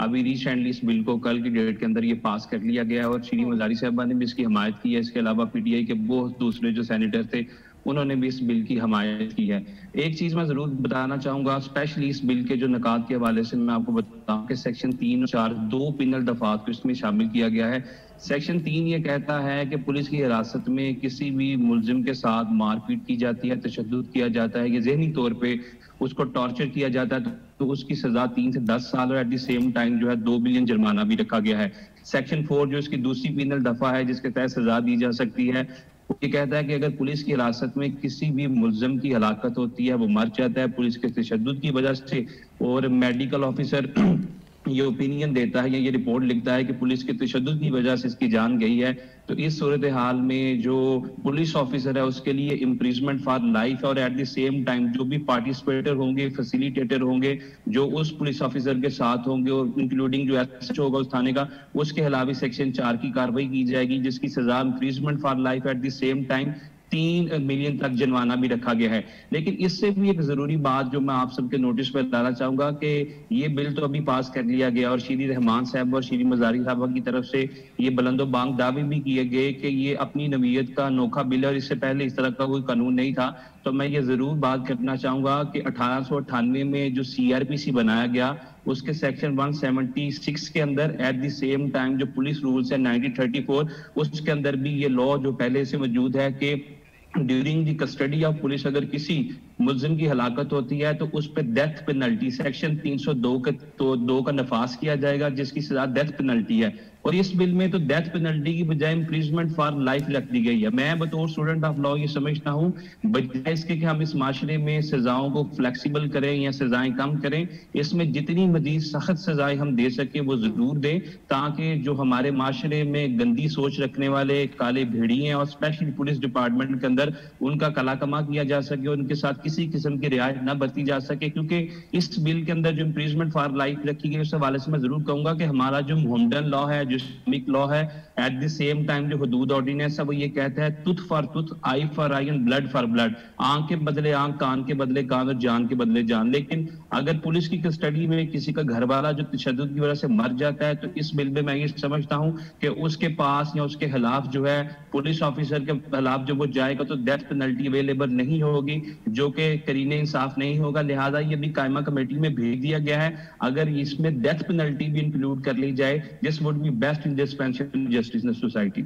अभी रिसेंटली इस बिल को कल की डेट के अंदर ये पास कर लिया गया और शेरी मज़ारी साहिबा ने भी इसकी हमायत की है। इसके अलावा PTI के बहुत दूसरे जो सेनेटर थे उन्होंने भी इस बिल की हमायत की है। एक चीज मैं जरूर बताना चाहूंगा, स्पेशली इस बिल के जो निकात के हवाले से मैं आपको बताऊं कि सेक्शन 3 और 4 दो पिनल दफात को इसमें शामिल किया गया है। सेक्शन 3 ये कहता है कि पुलिस की हिरासत में किसी भी मुल्जिम के साथ मारपीट की जाती है, तशद्दुद किया जाता है, या ज़हनी तौर पे उसको टॉर्चर किया जाता है तो उसकी सजा 3 से 10 साल और एट द सेम टाइम जो है 2 बिलियन जुर्माना भी रखा गया है। सेक्शन 4 जो इसकी दूसरी पिनल दफा है जिसके तहत सजा दी जा सकती है, ये कहता है कि अगर पुलिस की हिरासत में किसी भी मुल्जिम की हलाकत होती है, वो मर जाता है पुलिस के तशद्दुद की वजह से, और मेडिकल ऑफिसर ये ओपिनियन देता है या ये रिपोर्ट लिखता है कि पुलिस के तशद्दुद की वजह से इसकी जान गई है, तो इस सूरत हाल में जो पुलिस ऑफिसर है उसके लिए इम्प्रिजमेंट फॉर लाइफ है। और एट द सेम टाइम जो भी पार्टिसिपेटर होंगे, फैसिलिटेटर होंगे, जो उस पुलिस ऑफिसर के साथ होंगे, और इंक्लूडिंग जो एसएचओ होगा उस थाने का, उसके खिलाफ भी सेक्शन 4 की कार्रवाई की जाएगी, जिसकी सजा imprisonment for life, eight the same time 3 million तक जुर्माना भी रखा गया है। लेकिन इससे भी एक जरूरी बात जो मैं आप सबके नोटिस पर लाना चाहूंगा कि ये बिल तो अभी पास कर लिया गया और श्री रहमान साहब और श्री मजारी साहबा की तरफ से ये बुलंदो बांग दावे भी किए गए कि ये अपनी नवीयत का अनोखा बिल है और इससे पहले इस तरह का कोई कानून नहीं था। तो मैं ये जरूर बात करना चाहूंगा कि 1898 में जो CRPC बनाया गया उसके सेक्शन 176 के अंदर एट द सेम टाइम जो पुलिस रूल्स है 1934 उसके अंदर भी ये लॉ जो पहले से मौजूद है कि during the custody of police अगर किसी मुल्जिम की हलाकत होती है तो उस पर डेथ पेनल्टी सेक्शन 302 का नफाज किया जाएगा, जिसकी सजा डेथ पेनल्टी है। और इस बिल में तो डेथ पेनल्टी की बजाय इम्प्रिजमेंट फॉर लाइफ रख दी गई है। मैं बतौर स्टूडेंट ऑफ लॉ ये समझता हूँ बजाय इसके कि हम इस माशरे में सजाओं को फ्लेक्सिबल करें या सजाएं कम करें, इसमें जितनी मजीद सख्त सजाएं हम दे सके वो जरूर दें, ताकि जो हमारे माशरे में गंदी सोच रखने वाले काले भेड़िए और स्पेशली पुलिस डिपार्टमेंट के अंदर उनका कला कमा किया जा सके और उनके साथ किसी किस्म की रियायत न बरती जा सके। क्योंकि इस बिल के अंदर जो इम्प्रिजमेंट फॉर लाइफ रखी गई उस हवाले से मैं जरूर कहूंगा कि हमारा जो मोहम्मदन लॉ है, जो इस्लामिक लॉ है, एट द सेम टाइम जो हुदूद ऑर्डिनेंस है वो ये कहता है tooth for tooth, eye for eye and blood for blood, आंख के बदले आंख, कान के बदले कान और जान के बदले जान। लेकिन अगर पुलिस की कस्टडी में किसी का घर वाला जो तशद्दुद की वजह से मर जाता है तो इस बिल में मैं ये समझता हूं कि उसके पास या उसके खिलाफ जो है पुलिस ऑफिसर के खिलाफ जो वो जाएगा तो डेथ पेनल्टी अवेलेबल नहीं होगी, जो कि करीने इंसाफ नहीं होगा। लिहाजा ये भी कायमा कमेटी में भेज दिया गया है। अगर इसमें डेथ पेनल्टी भी इंक्लूड कर ली जाए, this would be best in dispensation justice in society.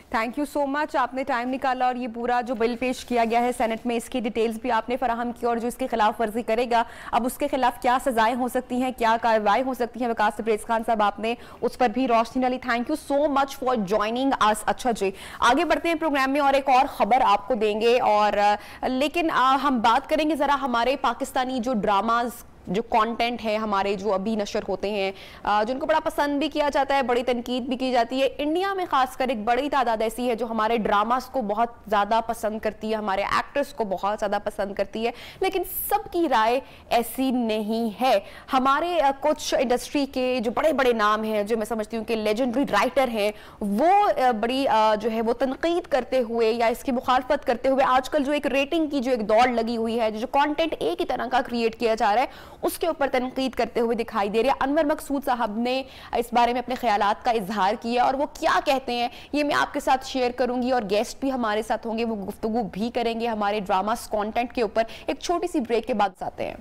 Thank you so much, आपने टाइम निकाला और ये पूरा जो बिल पेश किया गया है सेनेट में इसकी डिटेल्स भी आपने फराहम की, और जो इसके खिलाफ वर्जी करेगा अब उसके खिलाफ क्या सजाएं हो सकती हैं, क्या कार्रवाई हो सकती है, वकास तबरेज़ खान साहब आपने उस पर भी रोशनी डाली। Thank you so much for joining us. अच्छा जी, आगे बढ़ते हैं प्रोग्राम में और एक और खबर आपको देंगे, और लेकिन हम बात करेंगे ज़रा हमारे पाकिस्तानी जो ड्रामाज जो कंटेंट है हमारे जो अभी नशर होते हैं, जिनको बड़ा पसंद भी किया जाता है, बड़ी तनकीद भी की जाती है। इंडिया में खासकर एक बड़ी तादाद ऐसी है जो हमारे ड्रामास को बहुत ज़्यादा पसंद करती है, हमारे एक्टर्स को बहुत ज़्यादा पसंद करती है, लेकिन सबकी राय ऐसी नहीं है। हमारे कुछ इंडस्ट्री के जो बड़े बड़े नाम हैं, जो मैं समझती हूँ कि लेजेंडरी राइटर हैं, वो बड़ी जो है वो तनकीद करते हुए या इसकी मुखालफत करते हुए आजकल जो एक रेटिंग की जो एक दौड़ लगी हुई है, जो कॉन्टेंट एक ही तरह का क्रिएट किया जा रहा है उसके ऊपर तनकीद करते हुए दिखाई दे रहे हैं। अनवर मकसूद साहब ने इस बारे में अपने ख्यालात का इजहार किया और वो क्या कहते हैं ये मैं आपके साथ शेयर करूंगी, और गेस्ट भी हमारे साथ होंगे, वो गुफ्तगू भी करेंगे हमारे ड्रामास कंटेंट के ऊपर। एक छोटी सी ब्रेक के बाद आते हैं।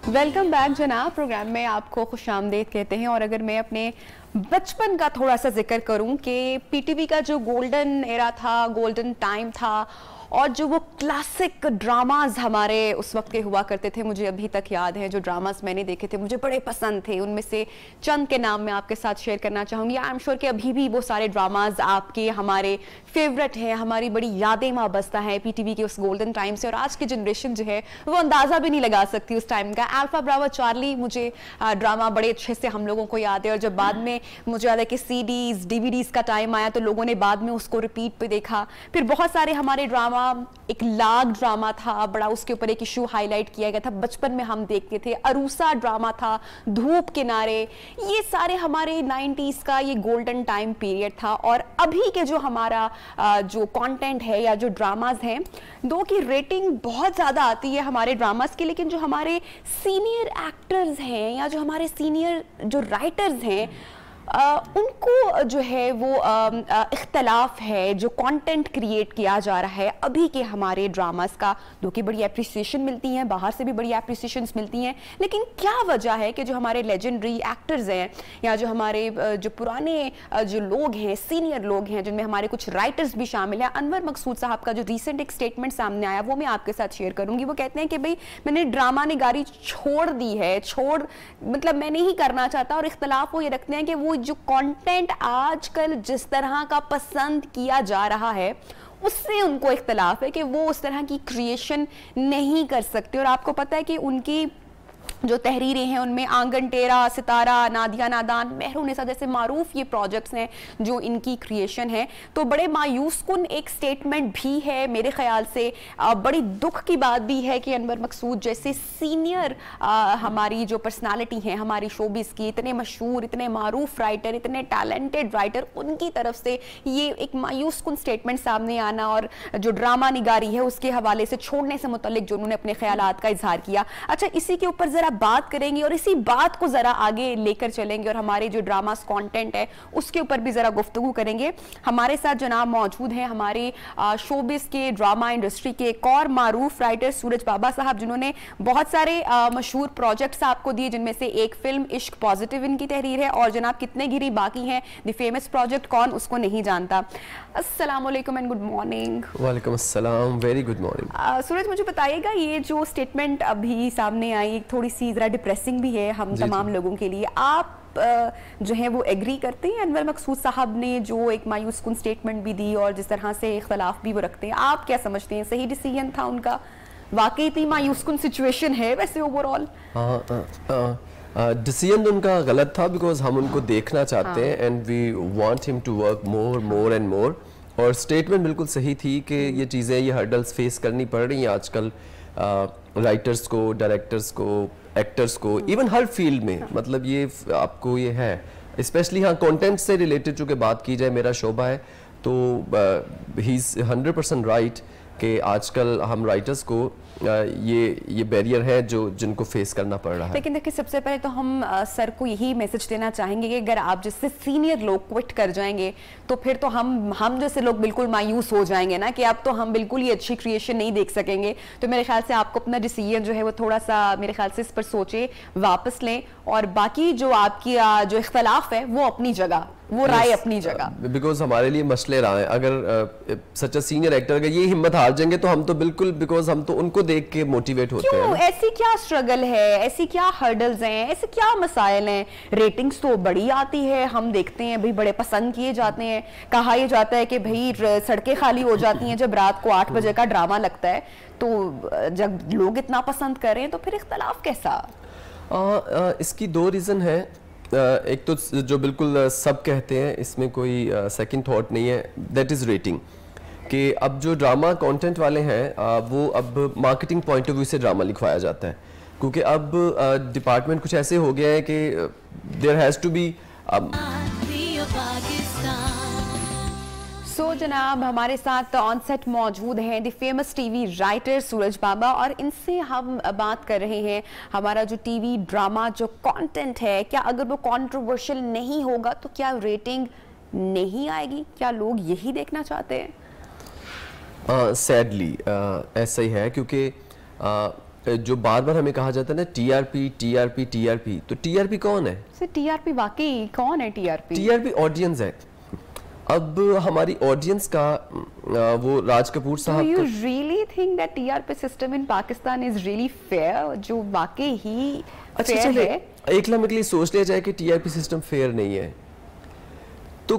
वेलकम बैक जनाब, प्रोग्राम में आपको खुशामदीद कहते हैं। और अगर मैं अपने बचपन का थोड़ा सा जिक्र करूं कि पीटीवी का जो गोल्डन एरा था, गोल्डन टाइम था, और जो वो क्लासिक ड्रामाज हमारे उस वक्त के हुआ करते थे, मुझे अभी तक याद है जो ड्रामाज मैंने देखे थे मुझे बड़े पसंद थे। उनमें से चंद के नाम मैं आपके साथ शेयर करना चाहूँगी। आई एम श्योर कि अभी भी वो सारे ड्रामाज आपके हमारे फेवरेट हैं, हमारी बड़ी यादें वाबस्ता हैं पीटीवी के उस गोल्डन टाइम से, और आज की जनरेशन जो है वो अंदाज़ा भी नहीं लगा सकती उस टाइम का। अल्फा ब्रावो चार्ली मुझे ड्रामा बड़े अच्छे से हम लोगों को याद है, और जब बाद में मुझे याद है कि CDs DVDs का टाइम आया तो लोगों ने बाद में उसको रिपीट पे देखा। फिर बहुत सारे हमारे ड्रामा, एक लाग ड्रामा था बड़ा, उसके ऊपर एक इशू हाईलाइट किया गया था, बचपन में हम देखते थे। अरूसा ड्रामा था, धूप किनारे, ये सारे हमारे 90s का ये गोल्डन टाइम पीरियड था। और अभी के जो हमारा जो कंटेंट है या जो ड्रामाज हैं, दो की रेटिंग बहुत ज़्यादा आती है हमारे ड्रामाज की, लेकिन जो हमारे सीनियर एक्टर्स हैं या जो हमारे सीनियर जो राइटर्स हैं उनको जो है वो इख्तलाफ है, जो कंटेंट क्रिएट किया जा रहा है अभी के हमारे ड्रामास का, दो की बड़ी एप्रिसिएशन मिलती हैं, बाहर से भी बड़ी एप्रिसिएशंस मिलती हैं, लेकिन क्या वजह है कि जो हमारे लेजेंडरी एक्टर्स हैं या जो हमारे जो पुराने जो लोग हैं, सीनियर लोग हैं, जिनमें हमारे कुछ राइटर्स भी शामिल हैं। अनवर मकसूद साहब का जो रिसेंट एक स्टेटमेंट सामने आया वो मैं आपके साथ शेयर करूँगी। वो कहते हैं कि भाई मैंने ड्रामा निगारी छोड़ दी है, मतलब मैं नहीं करना चाहता, और इख्तलाफ वो ये रखते हैं कि वो वो जो कंटेंट आजकल जिस तरह का पसंद किया जा रहा है उससे उनको इख्तलाफ है कि वो उस तरह की क्रिएशन नहीं कर सकते। और आपको पता है कि उनकी जो तहरीरें हैं उनमें आंगन टेरा, सितारा, नादिया नादान, महरूनिसा जैसे मारूफ ये प्रोजेक्ट्स हैं जो इनकी क्रिएशन है। तो बड़े मायूस कुन एक स्टेटमेंट भी है मेरे ख्याल से। बड़ी दुख की बात भी है कि अनवर मकसूद जैसे सीनियर हमारी जो पर्सनालिटी हैं हमारी शोबिस की, इतने मशहूर, इतने मारूफ राइटर, इतने टैलेंटेड राइटर, उनकी तरफ से ये एक मायूस कुन स्टेटमेंट सामने आना और जो ड्रामा निगारी है उसके हवाले से छोड़ने से मुतल्लिक जो उन्होंने अपने ख्यालात का इजहार किया। अच्छा, इसी के ऊपर जरा बात करेंगे और इसी बात को जरा आगे लेकर चलेंगे और हमारे जो ड्रामा कंटेंट है उसके ऊपर भी जरा गुफ्तगू करेंगे। हमारे साथ जनाब मौजूद हैं हमारे शोबिस के, ड्रामा इंडस्ट्री के एक और मारूफ राइटर सूरज बाबा साहब, जिन्होंने बहुत सारे मशहूर प्रोजेक्ट्स आपको दिए, जिनमें से एक फिल्म इश्क पॉजिटिव इनकी तहरीर है और जनाब कितने गिरी बाकी हैं द फेमस प्रोजेक्ट, कौन उसको नहीं जानता। अस्सलाम वालेकुम एंड गुड मॉर्निंग। वालेकुम अस्सलाम, वेरी गुड मॉर्निंग। सूरज, मुझे बताइएगा ये जो स्टेटमेंट अभी सामने आई थोड़ी सी जरा डिप्रेसिंग भी है हम तमाम लोगों के लिए, आप जो है वो एग्री करते हैं अनवर मकसूद साहब ने जो एक मायूस कुन स्टेटमेंट भी दी और जिस तरह से इख्तलाफ भी वो रखते हैं, आप क्या समझते हैं सही डिसीजन था उनका? वाकई इतनी मायूस कुन सिचुएशन है वैसे ओवरऑल? डिसीजन उनका गलत था बिकॉज हम उनको देखना चाहते हैं and we want him to work more and more. और स्टेटमेंट बिल्कुल सही थी कि ये चीज़ें, ये हर्डल्स फेस करनी पड़ रही हैं आजकल राइटर्स को, डायरेक्टर्स को, एक्टर्स को, इवन हर फील्ड में। मतलब ये आपको ये है स्पेशली, हाँ कंटेंट से रिलेटेड चूँकि बात की जाए, मेरा शोबा है, तो ही इज़ 100% राइट कि आजकल हम राइटर्स को ये बैरियर है जिनको फेस करना पड़ रहा है। लेकिन देखिए, सबसे पहले तो हम सर को यही मैसेज देना चाहेंगे कि अगर आप जिससे सीनियर लोग क्विट कर जाएंगे तो फिर तो हम जैसे लोग बिल्कुल मायूस हो जाएंगे ना कि अब तो हम बिल्कुल ही अच्छी क्रिएशन नहीं देख सकेंगे। तो मेरे ख्याल से आपको अपना डिसीजन जो है वो थोड़ा सा मेरे ख्याल से इस पर सोचे, वापस लें, और बाकी जो आपकी जो इख्तलाफ है वो अपनी जगह, वो राय अपनी जगह, बिकॉज हमारे लिए मसले रहा है। अगर सच सीनियर एक्टर अगर ये हिम्मत हार जाएंगे तो हम तो बिल्कुल, बिकॉज हम तो उनको देख के मोटिवेट होते हैं। ऐसी क्या स्ट्रगल है, ऐसी क्या हर्डल्स हैं, ऐसे क्या मसाइल हैं? रेटिंग्स तो बड़ी आती है, हम देखते हैं भाई बड़े पसंद किए जाते हैं। कहा यह जाता है कि भाई सड़कें खाली हो जाती हैं जब रात को 8 बजे का ड्रामा लगता है। तो जब लोग इतना पसंद कर रहे हैं तो फिर इख्तलाफ कैसा? इसकी 2 रीज़न है। एक तो जो बिल्कुल सब कहते हैं, इसमें कोई सेकंड थॉट नहीं है, दैट इज़ रेटिंग। कि अब जो ड्रामा कंटेंट वाले हैं वो अब मार्केटिंग पॉइंट ऑफ व्यू से ड्रामा लिखवाया जाता है, क्योंकि अब डिपार्टमेंट कुछ ऐसे हो गया है कि देयर हैज़ टू बी। सो जनाब, हमारे साथ ऑन सेट मौजूद हैं द फेमस टीवी राइटर सूरज बाबा, और इनसे हम बात कर रहे हैं हमारा जो टीवी ड्रामा जो कंटेंट है, क्या अगर वो कंट्रोवर्शियल नहीं होगा तो क्या रेटिंग नहीं आएगी? क्या लोग यही देखना चाहते हैं? सैडली ऐसा ही है, क्योंकि जो बार बार हमें कहा जाता है ना टीआरपी टीआरपी टीआरपी, तो टीआरपी कौन है? टीआरपी वाकई कौन है? टीआरपी ऑडियंस है। अब हमारी ऑडियंस का वो राज कपूर साहब, you really think that TRP system in Pakistan is really fair, जो वाकई ही फेयर है? एक लम्हे के लिए सोच लिया जाए कि टीआरपी सिस्टम फेयर नहीं है, तो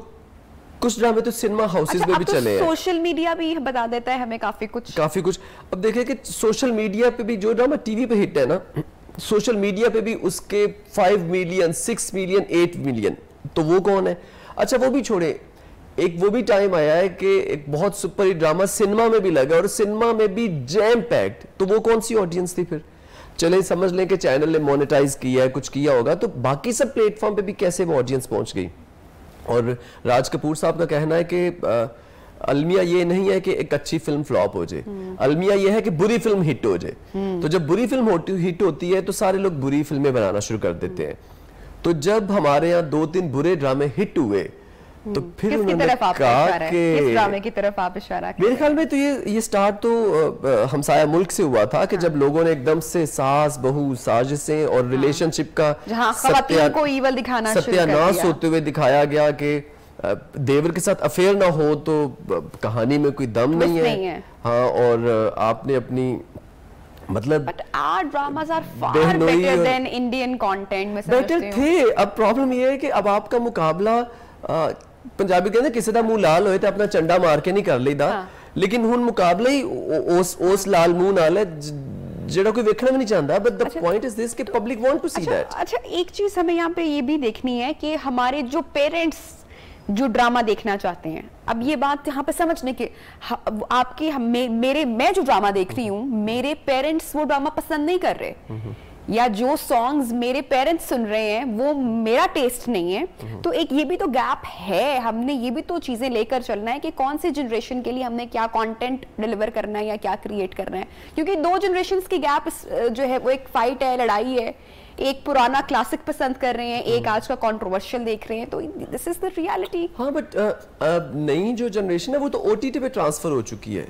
कुछ ड्रामे तो सिनेमा हाउसेस में भी चले हैं। सोशल मीडिया भी बता देता है हमें काफी कुछ। अब देखें कि सोशल मीडिया पे भी जो ड्रामा टीवी पे हिट है ना, सोशल मीडिया पे भी उसके 5 मिलियन, 6 मिलियन, 8 मिलियन, तो वो कौन है? अच्छा वो भी छोड़े, एक वो भी टाइम आया है कि एक बहुत सुपर हिट ड्रामा सिनेमा में भी लगा और सिनेमा में भी जैम पैक्ड, तो वो कौन सी ऑडियंस थी फिर? चले समझ लें कि चैनल ने मोनेटाइज किया है, कुछ किया होगा, तो बाकी सब प्लेटफॉर्म पे भी कैसे वो ऑडियंस पहुंच गई? और राज कपूर साहब का कहना है कि अलमिया ये नहीं है कि एक अच्छी फिल्म फ्लॉप हो जाए, अलमिया ये है कि बुरी फिल्म हिट हो जाए। तो जब बुरी फिल्म हिट होती है तो सारे लोग बुरी फिल्में बनाना शुरू कर देते हैं। तो जब हमारे यहाँ 2-3 बुरे ड्रामे हिट हुए तो फिर उन्होंने कहा कि किस ड्रामे की तरफ आप इशारा कर रहे हैं? मेरे ख्याल में तो ये स्टार्ट तो हमसाया मुल्क से हुआ था कि जब लोगों ने एकदम से सास बहू साजिशें और रिलेशनशिप का सत्यानाश होते हुए दिखाया गया कि देवर के साथ अफेयर ना हो तो कहानी में कोई दम नहीं है। हाँ, और आपने अपनी मतलब But our dramas are far better than Indian content में बेटर समझती हूँ। थे। अब प्रॉब्लम ये है कि अब आपका मुकाबला पंजाबी कहते किसी का मुंह लाल होए तो अपना चंडा मार के नहीं कर लेदा, लेकिन हुन मुकाबला ही उस लाल मुंह नाल है जेड़ा कोई देखना भी नहीं चाहता। But the point is this कि public want to see that. अच्छा, एक चीज हमें यहाँ पे ये भी देखनी है कि हमारे जो पेरेंट्स जो ड्रामा देखना चाहते हैं, अब ये बात यहाँ पे समझने के आपकी मैं जो ड्रामा देख रही हूँ, मेरे पेरेंट्स वो ड्रामा पसंद नहीं कर रहे, या जो सॉन्ग्स मेरे पेरेंट्स सुन रहे हैं वो मेरा टेस्ट नहीं है। तो एक ये भी तो गैप है, हमने ये भी तो चीजें लेकर चलना है कि कौन सी जनरेशन के लिए हमने क्या कंटेंट डिलीवर करना है या क्या क्रिएट करना है, क्योंकि दो जनरेशंस की गैप जो है वो एक फाइट है, लड़ाई है। एक पुराना क्लासिक पसंद कर रहे हैं, एक आज का कंट्रोवर्शियल देख रहे हैं, तो दिस इज द रियलिटी। हाँ, बट नई जो जनरेशन है वो तो ओटीटी पे ट्रांसफर हो चुकी है।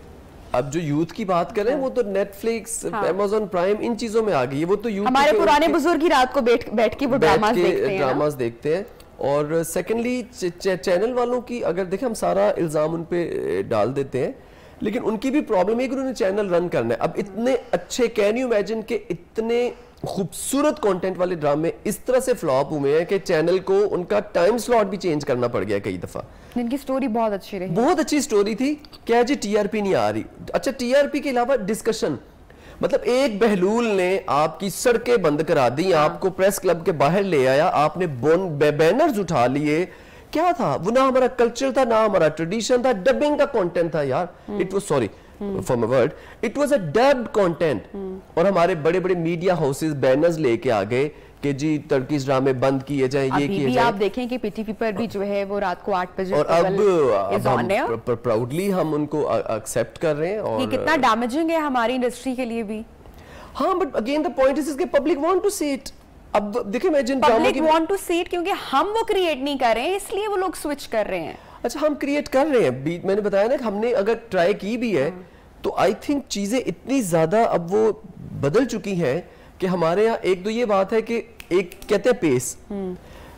अब जो यूथ की बात करें वो तो नेटफ्लिक्स, अमेज़न प्राइम इन चीजों में आ गई है। वो तो यूथ हमारे पुराने बुजुर्ग ही रात को बैठ के वो ड्रामास देखते हैं। और सेकेंडली चैनल वालों की अगर देखें, हम सारा इल्जाम उन पे डाल देते हैं, लेकिन उनकी भी प्रॉब्लम है कि उन्होंने चैनल रन करना है। अब इतने अच्छे, कैन यू इमेजिन के इतने खूबसूरत कंटेंट वाले ड्रामे इस तरह से फ्लॉप हुए हैं कि चैनल को उनका टाइम स्लॉट भी चेंज करना पड़ गया कई दफा। जिनकी स्टोरी बहुत अच्छी रही, बहुत अच्छी स्टोरी थी, क्या जी टीआरपी नहीं आ रही। अच्छा, टीआरपी के अलावा डिस्कशन, मतलब एक बहलूल ने आपकी सड़कें बंद करा दी, आपको प्रेस क्लब के बाहर ले आया, आपने बैनर्स उठा लिए, क्या था वो? ना हमारा कल्चर था, ना हमारा ट्रेडिशन था, डबिंग का कंटेंट था यार। It was, sorry for my word, it was a dubbed content. और हमारे बड़े बड़े मीडिया हाउसेस बैनर्स लेके आ गए कि जी टर्किश ड्रामे बंद किए जाएं, ये किए जाएं। आप देखें कि पीटीवी पर भी जो है वो रात को 8 बजे, और अब प्राउडली हम उनको एक्सेप्ट कर रहे हैं। और ये कितना डैमेजिंग है हमारी इंडस्ट्री के लिए भी। हाँ, but again the point is कि public want to see it. अब देखिए, मैं जिन public want to see it क्योंकि हम वो क्रिएट नहीं कर रहे हैं, इसलिए वो लोग स्विच कर रहे हैं। अच्छा, हम क्रिएट कर रहे हैं, मैंने बताया ना कि हमने अगर ट्राई की भी है तो आई थिंक चीजें इतनी ज्यादा अब वो बदल चुकी हैं कि हमारे यहाँ एक तो ये बात है कि एक कहते हैं पेस।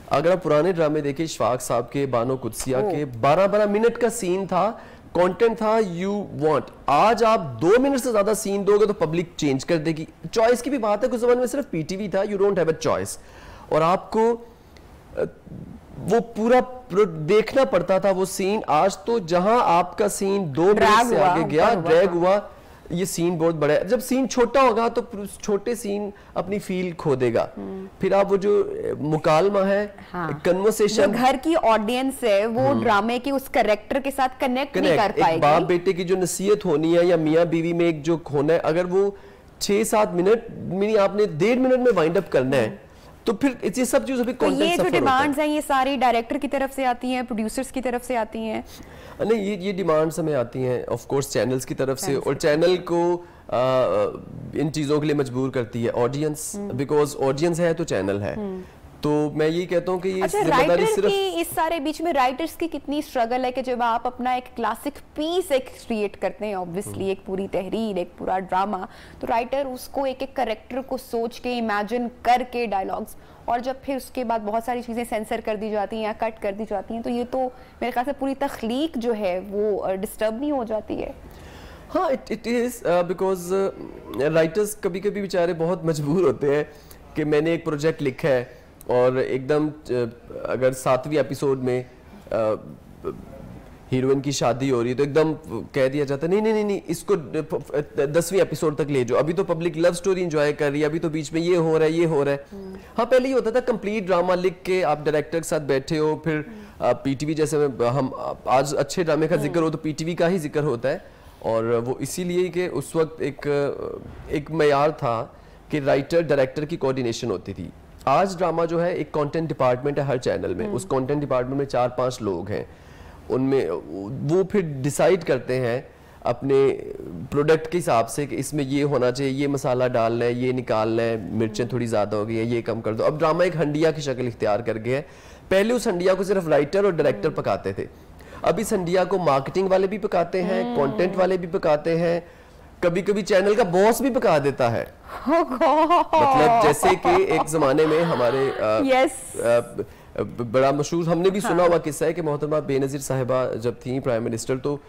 अगर आप पुराने ड्रामे देखें, इशफाक साहब के, बानो कुदसिया के 12-12 मिनट का सीन था, कंटेंट था, यू वांट। आज आप 2 मिनट से ज्यादा सीन दोगे तो पब्लिक चेंज कर देगी। चॉइस की भी बात है, कुछ जमाने में सिर्फ पीटीवी था, you don't have a choice, और आपको वो पूरा देखना पड़ता था वो सीन। आज तो जहां आपका सीन 2 मिनट से आगे गया, ड्रैग हुआ, ये सीन बहुत बड़ा है। जब सीन छोटा होगा तो छोटे सीन अपनी फील खो देगा। फिर आप वो जो मुकालमा है, कन्वर्सेशन, घर की ऑडियंस है, वो ड्रामे के उस कैरेक्टर के साथ कनेक्ट नहीं कर पाएगी। बाप बेटे की जो नसीहत होनी है या मियाँ बीवी में एक जो होना है, अगर वो 6-7 मिनट में आपने 1.5 मिनट में वाइंड अप करना है, तो फिर ये सब चीज़ों पे कंटेंट ये जो डिमांड्स हैं, ये सारी डायरेक्टर की तरफ से आती हैं, प्रोड्यूसर्स की तरफ से आती हैं। नहीं, ये डिमांड्स हमें आती हैं ऑफ कोर्स चैनल्स की तरफ से, और चैनल को इन चीज़ों के लिए मजबूर करती है ऑडियंस, बिकॉज ऑडियंस है तो चैनल है। तो मैं ये कहता हूँ कि ये जिम्मेदारी सिर्फ इस सारे बीच में राइटर्स की कितनी स्ट्रगल है कि जब आप अपना एक क्लासिक पीस एक क्रिएट करते हैं, ऑब्वियसली एक पूरी तहरीर, एक पूरा ड्रामा, तो राइटर उसको एक एक कैरेक्टर को सोच के, इमेजिन करके डायलॉग्स, और जब फिर उसके बाद बहुत सारी चीज़ें सेंसर कर दी जाती हैं या कट कर दी जाती हैं, तो ये तो मेरे ख्याल से पूरी तख्लीक जो है वो डिस्टर्ब नहीं हो जाती है। हाँ, इट इज़ बिकॉज राइटर्स कभी कभी बेचारे बहुत मजबूर होते हैं कि मैंने एक प्रोजेक्ट लिखा है और एकदम अगर 7वें एपिसोड में हीरोइन की शादी हो रही है तो एकदम कह दिया जाता है नहीं इसको 10वीं एपिसोड तक ले जाओ, अभी तो पब्लिक लव स्टोरी एंजॉय कर रही है, अभी तो बीच में ये हो रहा है। हाँ, पहले ये होता था कंप्लीट ड्रामा लिख के आप डायरेक्टर के साथ बैठे हो, फिर पीटीवी जैसे हम आज अच्छे ड्रामे का जिक्र हो तो पीटीवी का ही जिक्र होता है, और वो इसीलिए कि उस वक्त एक मयार था कि राइटर डायरेक्टर की कोऑर्डिनेशन होती थी। आज ड्रामा जो है एक कंटेंट डिपार्टमेंट है हर चैनल में, उस कंटेंट डिपार्टमेंट में 4-5 लोग हैं, उनमें वो फिर डिसाइड करते हैं अपने प्रोडक्ट के हिसाब से कि इसमें ये होना चाहिए, ये मसाला डालना है, ये निकालना है, मिर्चें थोड़ी ज़्यादा हो गई है, ये कम कर दो। अब ड्रामा एक हंडिया की शक्ल इख्तियार कर गया है। पहले उस हंडिया को सिर्फ राइटर और डायरेक्टर पकाते थे, अब इस हंडिया को मार्केटिंग वाले भी पकाते हैं, कंटेंट वाले भी पकाते हैं, कभी कभी चैनल का बॉस भी पका देता है। मतलब जैसे कि एक जमाने में हमारे बड़ा मशहूर, हमने भी सुना हुआ किस्सा है कि मोहतरमा बेनज़ीर साहिबा जब थी प्राइम मिनिस्टर, तो